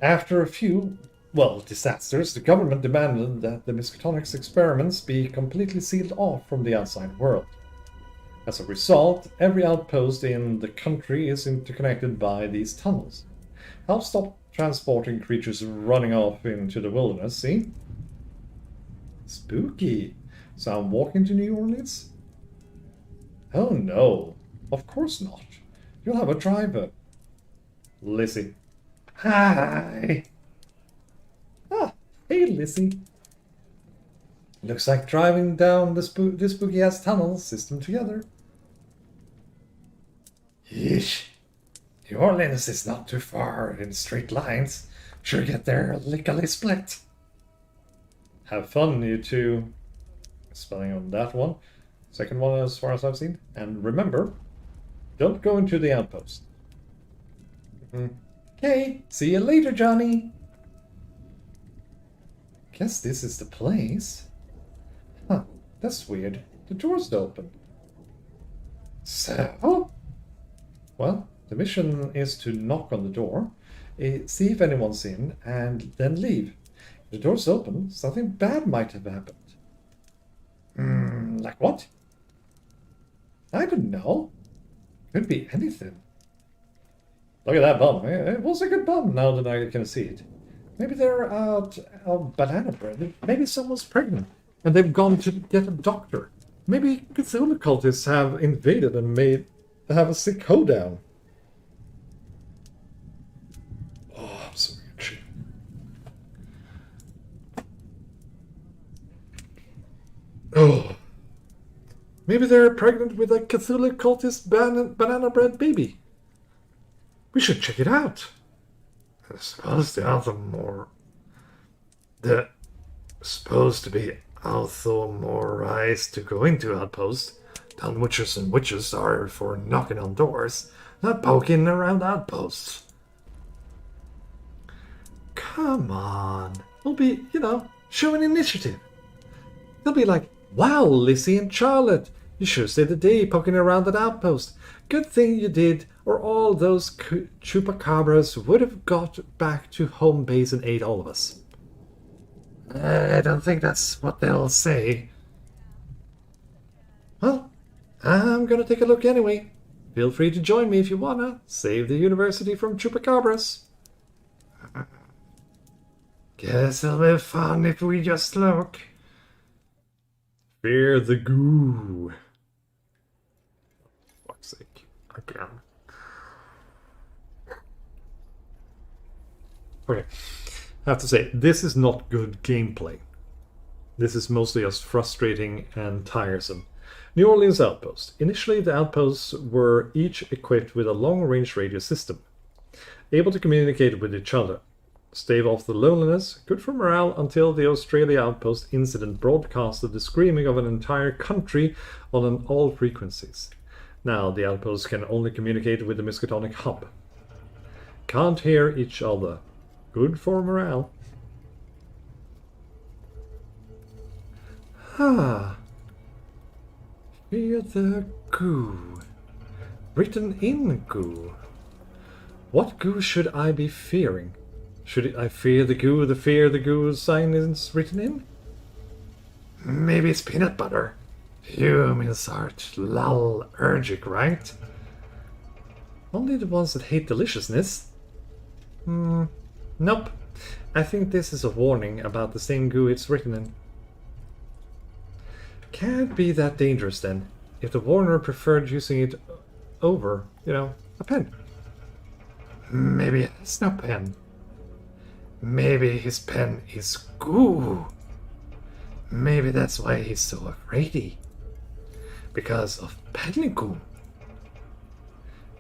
After a few, disasters, the government demanded that the Miskatonic's experiments be completely sealed off from the outside world. As a result, every outpost in the country is interconnected by these tunnels. Help stop transporting creatures running off into the wilderness, see? Spooky. So I'm walking to New Orleans? Oh no, of course not. You'll have a driver. Lizzie. Hi. Ah, hey Lizzie. Looks like driving down this spooky-ass tunnel system together. Yeesh. New Orleans is not too far in straight lines. Sure get there lickety-split. Have fun, you two. Spelling on that one. Second one as far as I've seen. And remember, don't go into the outpost. Okay, see you later, Johnny. Guess this is the place. Huh, that's weird. The door's open. So? Well, the mission is to knock on the door, see if anyone's in, and then leave. If the door's open, something bad might have happened. Like what? I don't know. Could be anything. Look at that bum. It was a good bum now that I can see it. Maybe they're out of banana bread. Maybe someone's pregnant and they've gone to get a doctor. Maybe Cthulhu cultists have invaded and have a sick hoedown. Oh, I'm so itchy. Oh. Maybe they're pregnant with a Cthulhu cultist banana bread baby. We should check it out. I suppose they're supposed to be authorized to go into outposts. Town witches and witches are for knocking on doors, not poking around outposts. Come on. We'll be, showing initiative. They'll be like, wow, Lizzie and Charlotte, you sure saved the day poking around that outpost. Good thing you did, or all those chupacabras would have got back to home base and ate all of us. I don't think that's what they'll say. Well, I'm gonna take a look anyway. Feel free to join me if you wanna. Save the university from chupacabras. Guess it'll be fun if we just look. Fear the goo. For fuck's sake. Again. Okay. I have to say, this is not good gameplay. This is mostly just frustrating and tiresome. New Orleans Outpost. Initially, the outposts were each equipped with a long-range radio system, able to communicate with each other. Stave off the loneliness, good for morale until the Australia Outpost incident broadcasted the screaming of an entire country on all frequencies. Now the outposts can only communicate with the Miskatonic hub. Can't hear each other. Good for morale. Ah. Fear the goo. Written in goo. What goo should I be fearing? Should I fear the goo sign is written in? Maybe it's peanut butter. Humans are allergic, right? Only the ones that hate deliciousness. Nope. I think this is a warning about the same goo it's written in. Can't be that dangerous then, if the warner preferred using it over, a pen. Maybe it's no pen. Maybe his pen is goo. Maybe that's why he's so afraidy. Because of pen goo.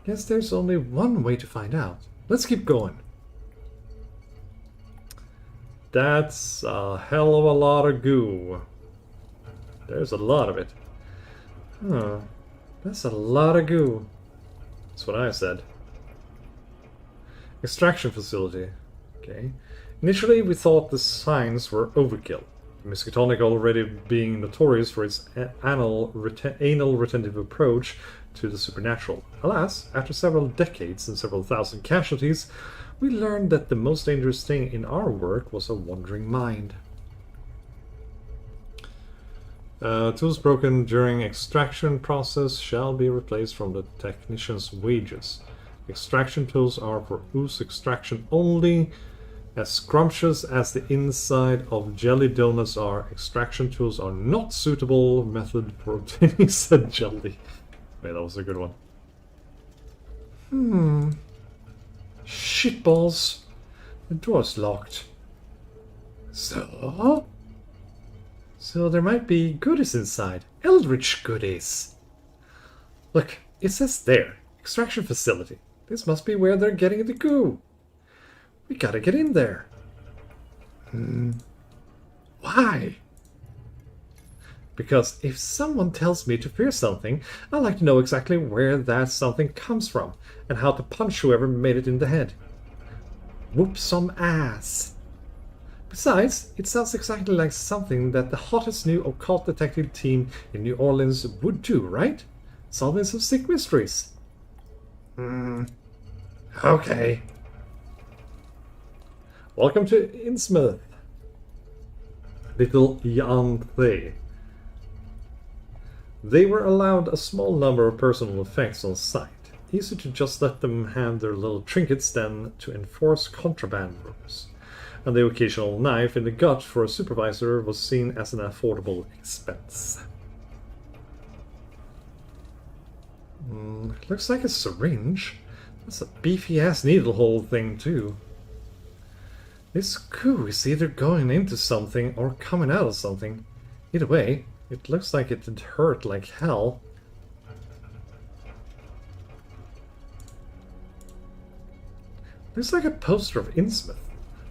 Guess there's only one way to find out. Let's keep going. That's a hell of a lot of goo. There's a lot of it. Huh. That's a lot of goo. That's what I said. Extraction facility. Okay. Initially, we thought the signs were overkill. Miskatonic already being notorious for its anal retentive approach to the supernatural. Alas, after several decades and several thousand casualties, we learned that the most dangerous thing in our work was a wandering mind. Tools broken during extraction process shall be replaced from the technician's wages. Extraction tools are for ooze extraction only. As scrumptious as the inside of jelly donuts are, extraction tools are not suitable method for obtaining said jelly. Wait, that was a good one. Shitballs. The door's locked. So there might be goodies inside. Eldritch goodies. Look, it says there. Extraction facility. This must be where they're getting the goo. We gotta get in there. Why? Because if someone tells me to fear something, I like to know exactly where that something comes from and how to punch whoever made it in the head. Whoop some ass. Besides, it sounds exactly like something that the hottest new occult detective team in New Orleans would do, right? Solving some sick mysteries. Okay. Welcome to Innsmouth. Little Yanthe. They were allowed a small number of personal effects on site. Easy to just let them have their little trinkets than to enforce contraband rules. And the occasional knife in the gut for a supervisor was seen as an affordable expense. Looks like a syringe. That's a beefy-ass needle hole thing, too. This goo is either going into something or coming out of something. Either way, it looks like it did hurt like hell. Looks like a poster of Innsmouth,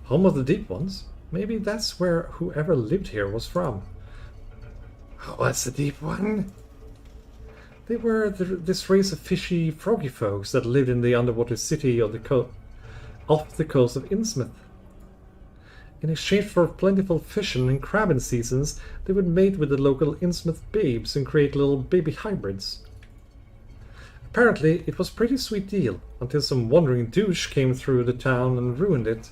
home of the Deep Ones. Maybe that's where whoever lived here was from. What's the Deep One? They were this race of fishy, froggy folks that lived in the underwater city of off the coast of Innsmouth. In exchange for plentiful fishing and crabbing seasons, they would mate with the local Innsmouth babes and create little baby hybrids. Apparently, it was a pretty sweet deal, until some wandering douche came through the town and ruined it.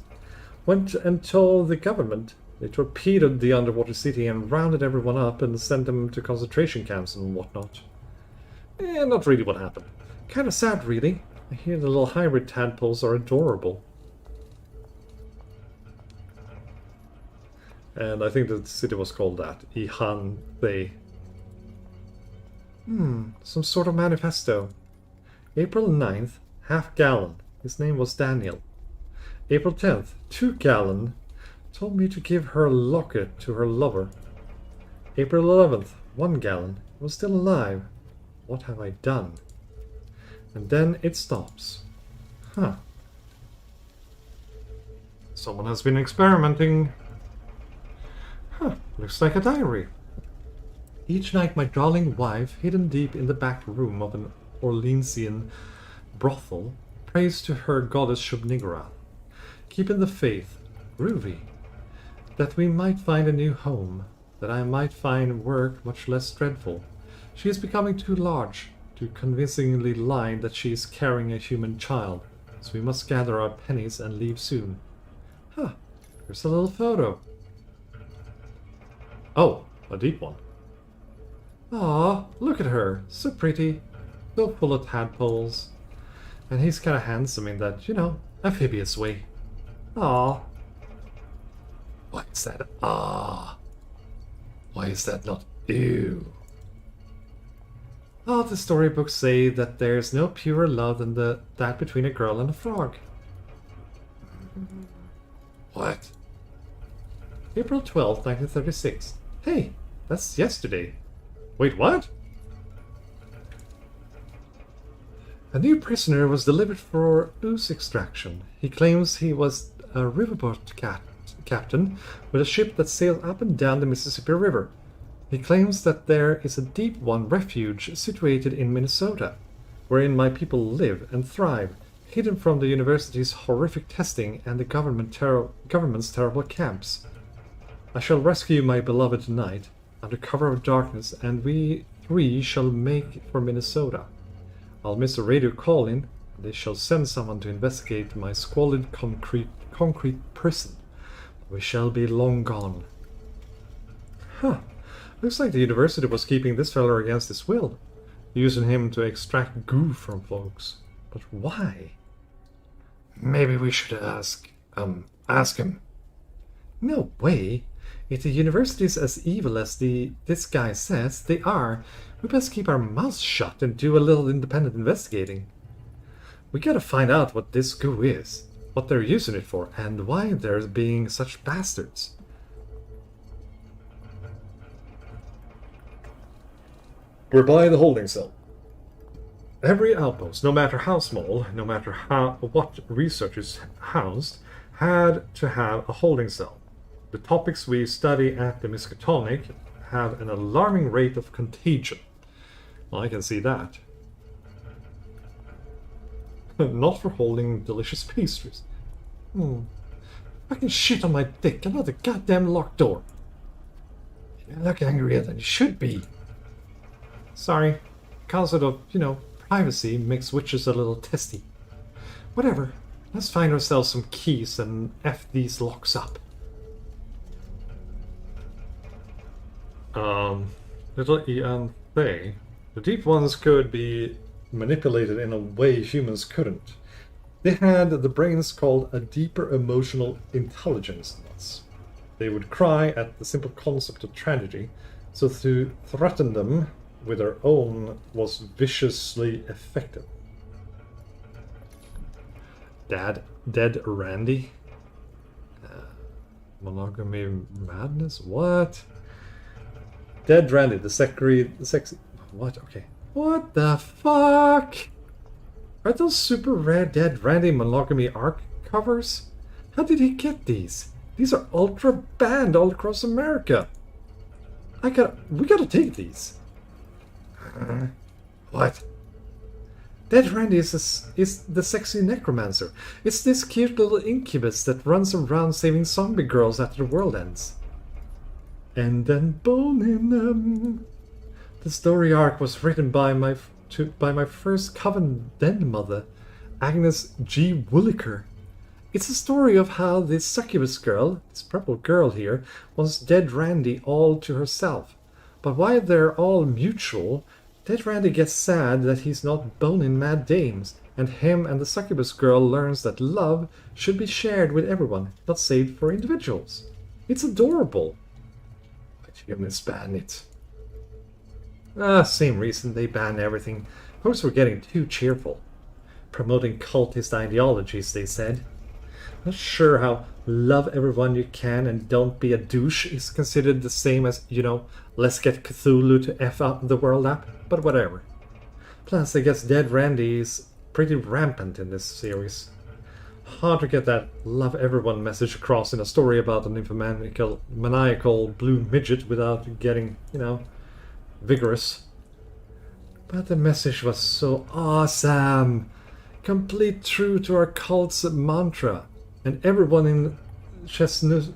Went and told the government. They torpedoed the underwater city and rounded everyone up and sent them to concentration camps and whatnot. Not really what happened. Kind of sad, really. I hear the little hybrid tadpoles are adorable. And I think the city was called that. Ihanthe. Some sort of manifesto. April 9th, half gallon. His name was Daniel. April 10th, 2 gallon. Told me to give her a locket to her lover. April 11th, 1 gallon. It was still alive. What have I done? And then it stops. Huh. Someone has been experimenting. Huh, looks like a diary. Each night my darling wife, hidden deep in the back room of an Orleansian brothel, prays to her goddess Shub-Niggurath. Keeping the faith, groovy, that we might find a new home, that I might find work much less dreadful. She is becoming too large, to convincingly lie that she is carrying a human child, so we must gather our pennies and leave soon. Huh, here's a little photo. Oh, a deep one. Ah, look at her, so pretty, so full of tadpoles. And he's kind of handsome in that, you know, amphibious way. Ah. Why is that ah? Why is that not ew? Oh, the storybooks say that there's no purer love than that between a girl and a frog. What? April 12th, 1936. Hey, that's yesterday. Wait, what? A new prisoner was delivered for ooze extraction. He claims he was a riverboat captain with a ship that sailed up and down the Mississippi River. He claims that there is a deep one refuge situated in Minnesota, wherein my people live and thrive, hidden from the university's horrific testing and the government's terrible camps. I shall rescue my beloved tonight, under cover of darkness, and we three shall make for Minnesota. I'll miss a radio call-in, and they shall send someone to investigate my squalid concrete prison. We shall be long gone. Huh. Looks like the university was keeping this feller against his will, using him to extract goo from folks. But why? Maybe we should ask him. No way. If the university's as evil as this guy says they are, we best keep our mouths shut and do a little independent investigating. We gotta find out what this goo is, what they're using it for, and why they're being such bastards. We're by the holding cell. Every outpost, no matter how small, no matter what research is housed, had to have a holding cell. The topics we study at the Miskatonic have an alarming rate of contagion. Well, I can see that. Not for holding delicious pastries. I can shit on my dick, another goddamn locked door. You look angrier than you should be. Sorry, concept of, privacy makes witches a little testy. Whatever, let's find ourselves some keys and F these locks up. Little E and they. The deep ones could be manipulated in a way humans couldn't. They had the brains called a deeper emotional intelligence than us. They would cry at the simple concept of tragedy, so to threaten them with their own was viciously effective. Dead Randy? Monogamy madness? What? Dead Randy, the sexy... What? Okay. What the fuck? Are those super rare Dead Randy monogamy arc covers? How did he get these? These are ultra banned all across America. We gotta take these. What? Dead Randy is the sexy necromancer. It's this cute little incubus that runs around saving zombie girls after the world ends. And then boning them. The story arc was written by my first coven den mother, Agnes G. Williker. It's a story of how this succubus girl, this purple girl here, wants Dead Randy all to herself. But while they're all mutual, Dead Randy gets sad that he's not boning mad dames, and him and the succubus girl learns that love should be shared with everyone, not saved for individuals. It's adorable. But humans ban it. Same reason they ban everything. Folks were getting too cheerful. Promoting cultist ideologies, they said. Not sure how love everyone you can and don't be a douche is considered the same as, let's get Cthulhu to F up the world up, but whatever. Plus, I guess Dead Randy is pretty rampant in this series. Hard to get that love everyone message across in a story about an maniacal blue midget without getting, vigorous. But the message was so awesome! Complete true to our cult's mantra. And everyone in Chesncook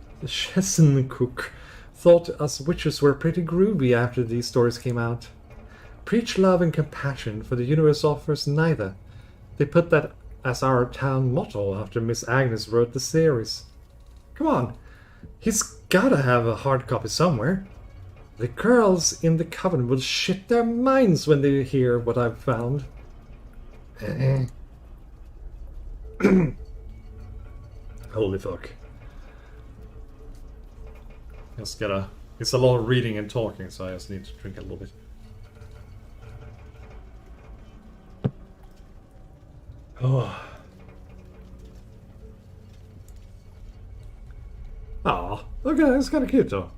thought us witches were pretty groovy after these stories came out. Preach love and compassion, for the universe offers neither. They put that as our town motto after Miss Agnes wrote the series. Come on, he's gotta have a hard copy somewhere. The girls in the coven will shit their minds when they hear what I've found. Holy fuck. Just gotta... It's a lot of reading and talking, so I just need to drink a little bit. Oh. Aw, okay, it's kinda cute though.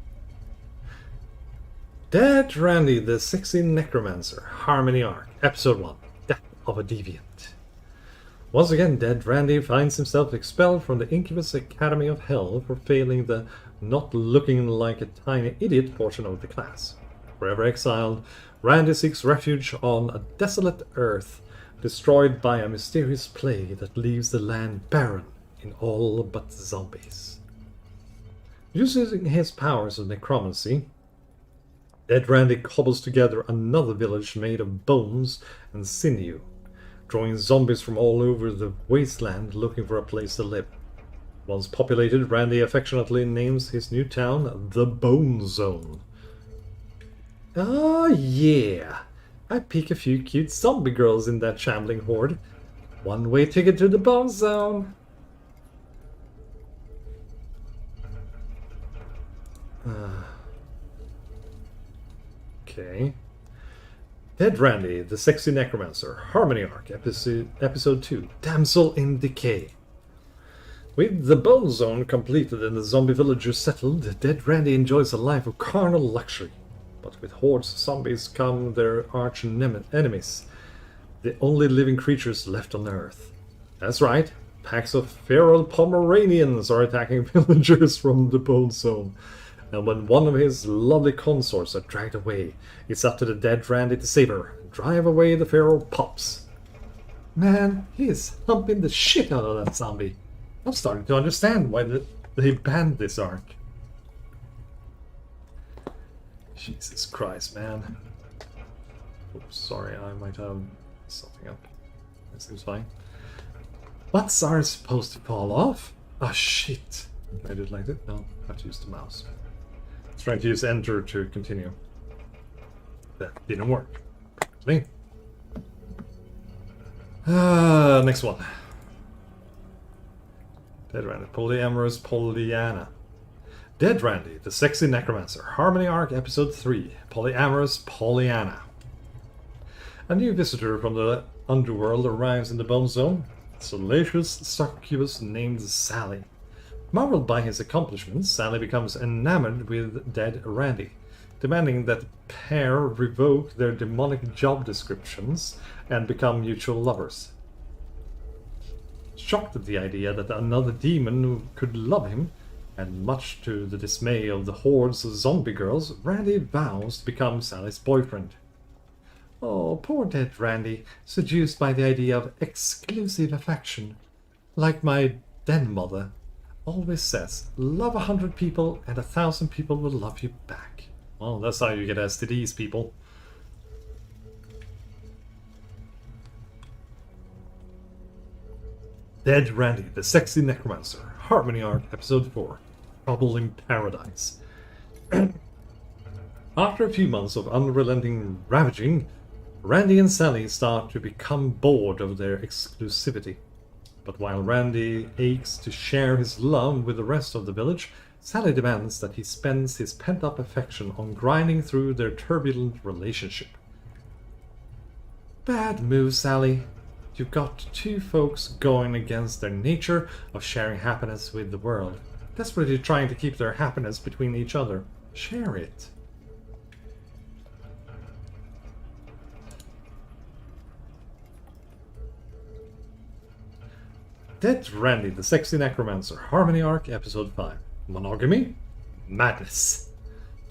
Dead Randy, the Sexy Necromancer, Harmony Arc, Episode 1, Death of a Deviant. Once again, Dead Randy finds himself expelled from the Incubus Academy of Hell for failing the not looking like a tiny idiot portion of the class. Forever exiled, Randy seeks refuge on a desolate earth, destroyed by a mysterious plague that leaves the land barren in all but zombies. Using his powers of necromancy, Dead Randy cobbles together another village made of bones and sinew, drawing zombies from all over the wasteland looking for a place to live. Once populated, Randy affectionately names his new town the Bone Zone. Ah, yeah! I pick a few cute zombie girls in that shambling horde. One-way ticket to the Bone Zone! Okay. Dead Randy, the Sexy Necromancer, Harmony Arc, Episode 2, Damsel in Decay. With the Bone Zone completed and the zombie villagers settled, Dead Randy enjoys a life of carnal luxury. But with hordes of zombies come their arch enemies, the only living creatures left on Earth. That's right, packs of feral Pomeranians are attacking villagers from the Bone Zone. And when one of his lovely consorts are dragged away, it's up to the Dead Randy to save her, drive away the feral pups. Man, he is humping the shit out of that zombie. I'm starting to understand why they banned this arc. Jesus Christ, man. Oops, sorry, I might have something up. That seems fine. Butts are supposed to fall off? Oh shit. I did like that? No, I have to use the mouse. Trying to use enter to continue. That didn't work. See? Next one. Dead Randy, Polyamorous Pollyanna. Dead Randy, the Sexy Necromancer, Harmony Arc, Episode 3, Polyamorous Pollyanna. A new visitor from the underworld arrives in the Bone Zone. Salacious succubus named Sally. Marveled by his accomplishments, Sally becomes enamored with Dead Randy, demanding that the pair revoke their demonic job descriptions and become mutual lovers. Shocked at the idea that another demon could love him, and much to the dismay of the hordes of zombie girls, Randy vows to become Sally's boyfriend. Oh, poor Dead Randy, seduced by the idea of exclusive affection. Like my den mother always says, love 100 people and 1,000 people will love you back. Well, that's how you get STDs, people. Dead Randy, the Sexy Necromancer, Harmony Arc, Episode 4, Trouble in Paradise. After a few months of unrelenting ravaging, Randy and Sally start to become bored of their exclusivity. But while Randy aches to share his love with the rest of the village, Sally demands that he spends his pent-up affection on grinding through their turbulent relationship. Bad move, Sally. you've got two folks going against their nature of sharing happiness with the world. Desperately trying to keep their happiness between each other. Share it. Dead Randy, the Sexy Necromancer, Harmony Arc, Episode 5. Monogamy? Madness.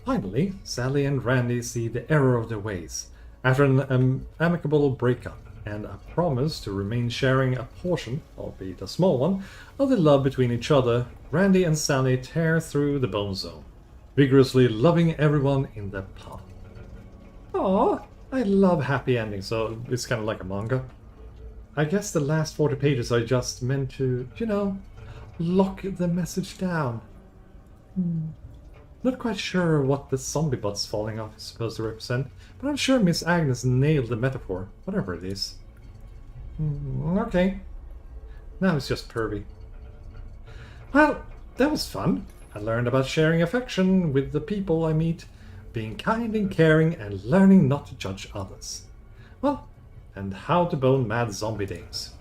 Finally, Sally and Randy see the error of their ways. After an amicable breakup and a promise to remain sharing a portion, albeit a small one, of the love between each other, Randy and Sally tear through the Bone Zone, vigorously loving everyone in their path. Aww, I love happy endings, so it's kind of like a manga. I guess the last 40 pages are just meant to, you know, lock the message down. Not quite sure what the zombie butts falling off is supposed to represent, but I'm sure Miss Agnes nailed the metaphor, whatever it is. Okay. Now it's just pervy. Well, that was fun. I learned about sharing affection with the people I meet, being kind and caring, and learning not to judge others. Well, and how to bone mad zombie dames.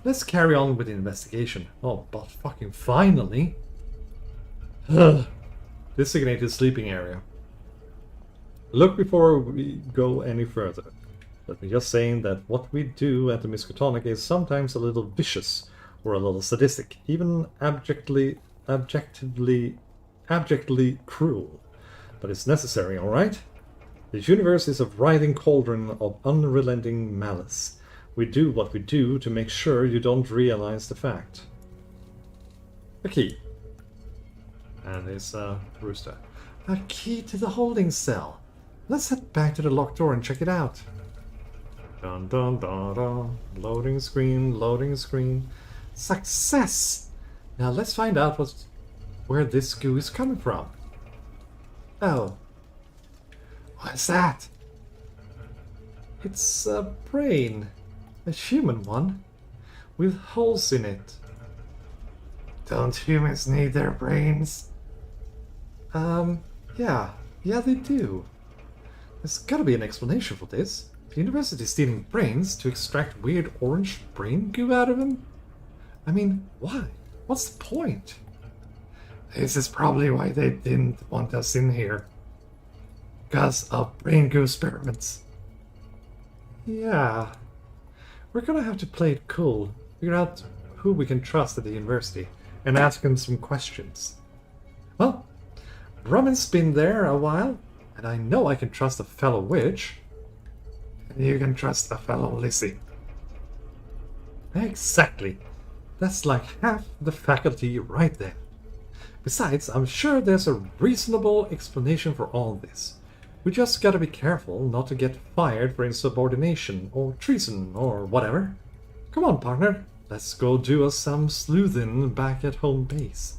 Let's carry on with the investigation. Oh, but fucking finally! Designated sleeping area. Look before we go any further. Let me just say that what we do at the Miskatonic is sometimes a little vicious, or a little sadistic, even abjectly cruel. But it's necessary, alright? The universe is a writhing cauldron of unrelenting malice. We do what we do to make sure you don't realize the fact. A key. And it's a rooster. A key to the holding cell. Let's head back to the locked door and check it out. Dun dun dun dun. Loading screen, loading screen. Success! Now let's find out where this goo is coming from. Oh. What's that? It's a brain. A human one. With holes in it. Don't humans need their brains? Yeah. Yeah, they do. There's gotta be an explanation for this. The university's stealing brains to extract weird orange brain goo out of them? I mean, why? What's the point? This is probably why they didn't want us in here. Because of brain goo experiments. Yeah. We're gonna have to play it cool, figure out who we can trust at the university, and ask them some questions. Well, Brumman's been there a while, and I know I can trust a fellow witch. And you can trust a fellow Lizzie. Exactly. That's like half the faculty right there. Besides, I'm sure there's a reasonable explanation for all this. We just gotta be careful not to get fired for insubordination or treason or whatever. Come on, partner. Let's go do us some sleuthing back at home base.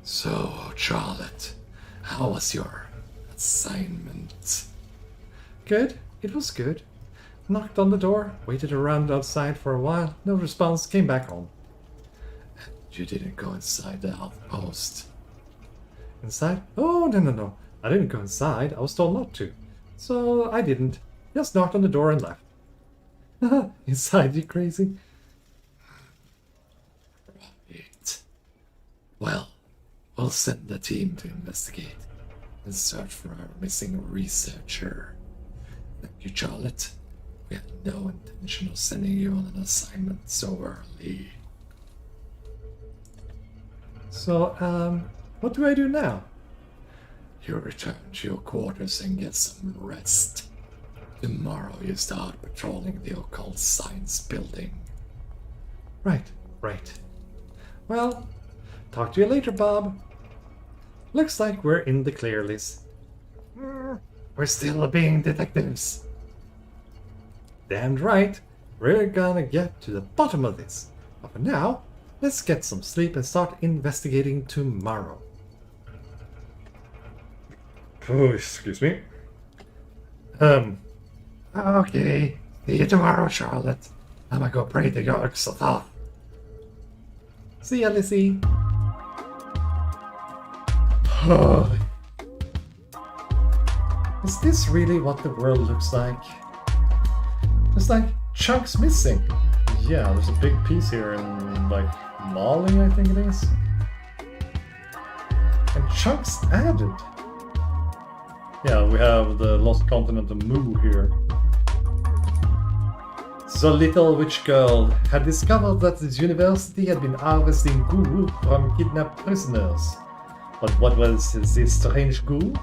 So, Charlotte, how was your assignment? Good. It was good. Knocked on the door, waited around outside for a while, no response, came back home. You didn't go inside the outpost. Inside? Oh, no. I didn't go inside. I was told not to. So I didn't. Just knocked on the door and left. Inside, you crazy? Right. Well, we'll send the team to investigate and search for our missing researcher. Thank you, Charlotte. We had no intention of sending you on an assignment so early. So, what do I do now? You return to your quarters and get some rest. Tomorrow you start patrolling the occult science building. Right. Well, talk to you later, Bob. Looks like we're in the clear, Liz. We're still being detectives. Damned right. We're gonna get to the bottom of this. But for now, let's get some sleep and start investigating tomorrow. Oh, excuse me. Okay. See you tomorrow, Charlotte. I'm gonna go pray to York Sothoth. See ya, Lizzie. Is this really what the world looks like? There's like chunks missing. Yeah, there's a big piece here in like Mali, I think it is. And chunks added. Yeah, we have the lost continent of Mu here. So little witch girl had discovered that the university had been harvesting goo from kidnapped prisoners. But what was this strange goo?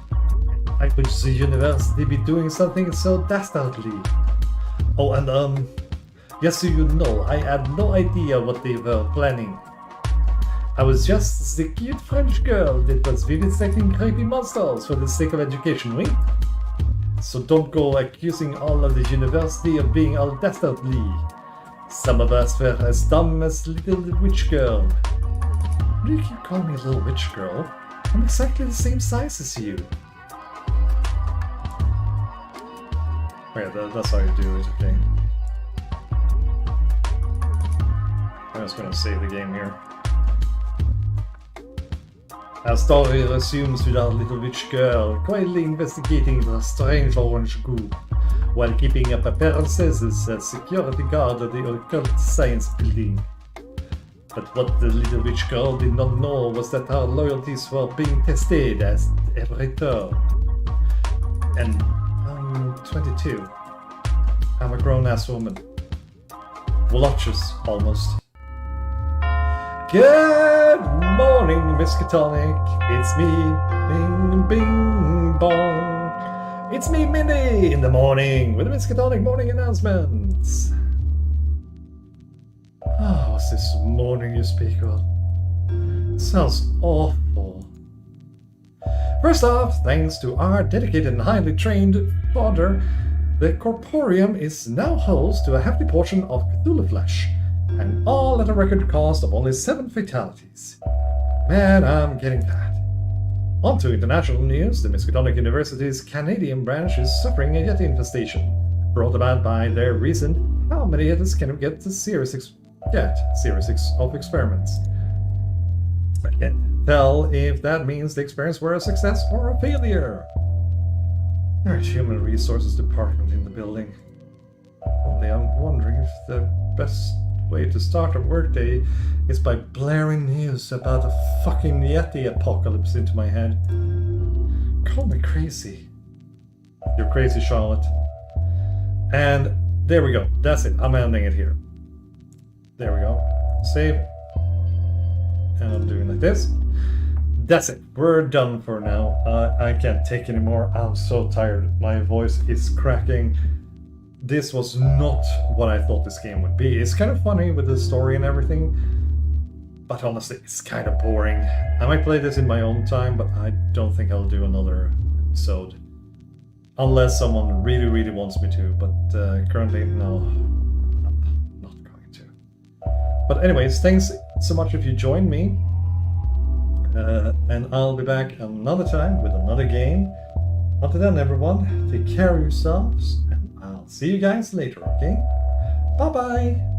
Why would the university be doing something so dastardly? Oh, and just so you know, I had no idea what they were planning. I was just the cute French girl that was vivisecting creepy monsters for the sake of education, right? So don't go accusing all of the university of being all dastardly. Some of us were as dumb as little witch girl. Why do you keep calling me little witch girl? I'm exactly the same size as you. Yeah, that's how you do it, okay. I'm just gonna save the game here. Our story resumes with our little witch girl quietly investigating the strange orange goo, while keeping up appearances as a security guard of the occult science building. But what the little witch girl did not know was that her loyalties were being tested at every turn. And I'm 22. I'm a grown-ass woman. Voluptuous, almost. Good morning, Miskatonic. It's me, bing, bing, bong. It's me, Mindy, in the morning with the Miskatonic morning announcements. Oh, what's this morning you speak of? It sounds awful. First off, thanks to our dedicated and highly trained fodder, the Corporium is now host to a hefty portion of Cthulhu flesh, and all at a record cost of only 7 fatalities. Man, I'm getting fat. On to international news, the Miskatonic University's Canadian branch is suffering a Yeti infestation, brought about by their recent "How many Yetis can we get to Series 6 of experiments?" I can't tell if that means the experiments were a success or a failure. There's a human resources department in the building. Only I'm wondering if the best way to start a workday is by blaring news about a fucking Yeti apocalypse into my head. Call me crazy. You're crazy, Charlotte. And there we go. That's it. I'm ending it here. There we go. Save. And I'm doing like this. That's it. We're done for now. I can't take anymore. I'm so tired. My voice is cracking. This was not what I thought this game would be. It's kind of funny with the story and everything, but honestly, it's kind of boring. I might play this in my own time, but I don't think I'll do another episode. Unless someone really, really wants me to, but currently, no. I'm not going to. But anyways, thanks so much if you joined me. And I'll be back another time with another game. Until then, everyone, take care of yourselves, and I'll see you guys later, okay? Bye-bye!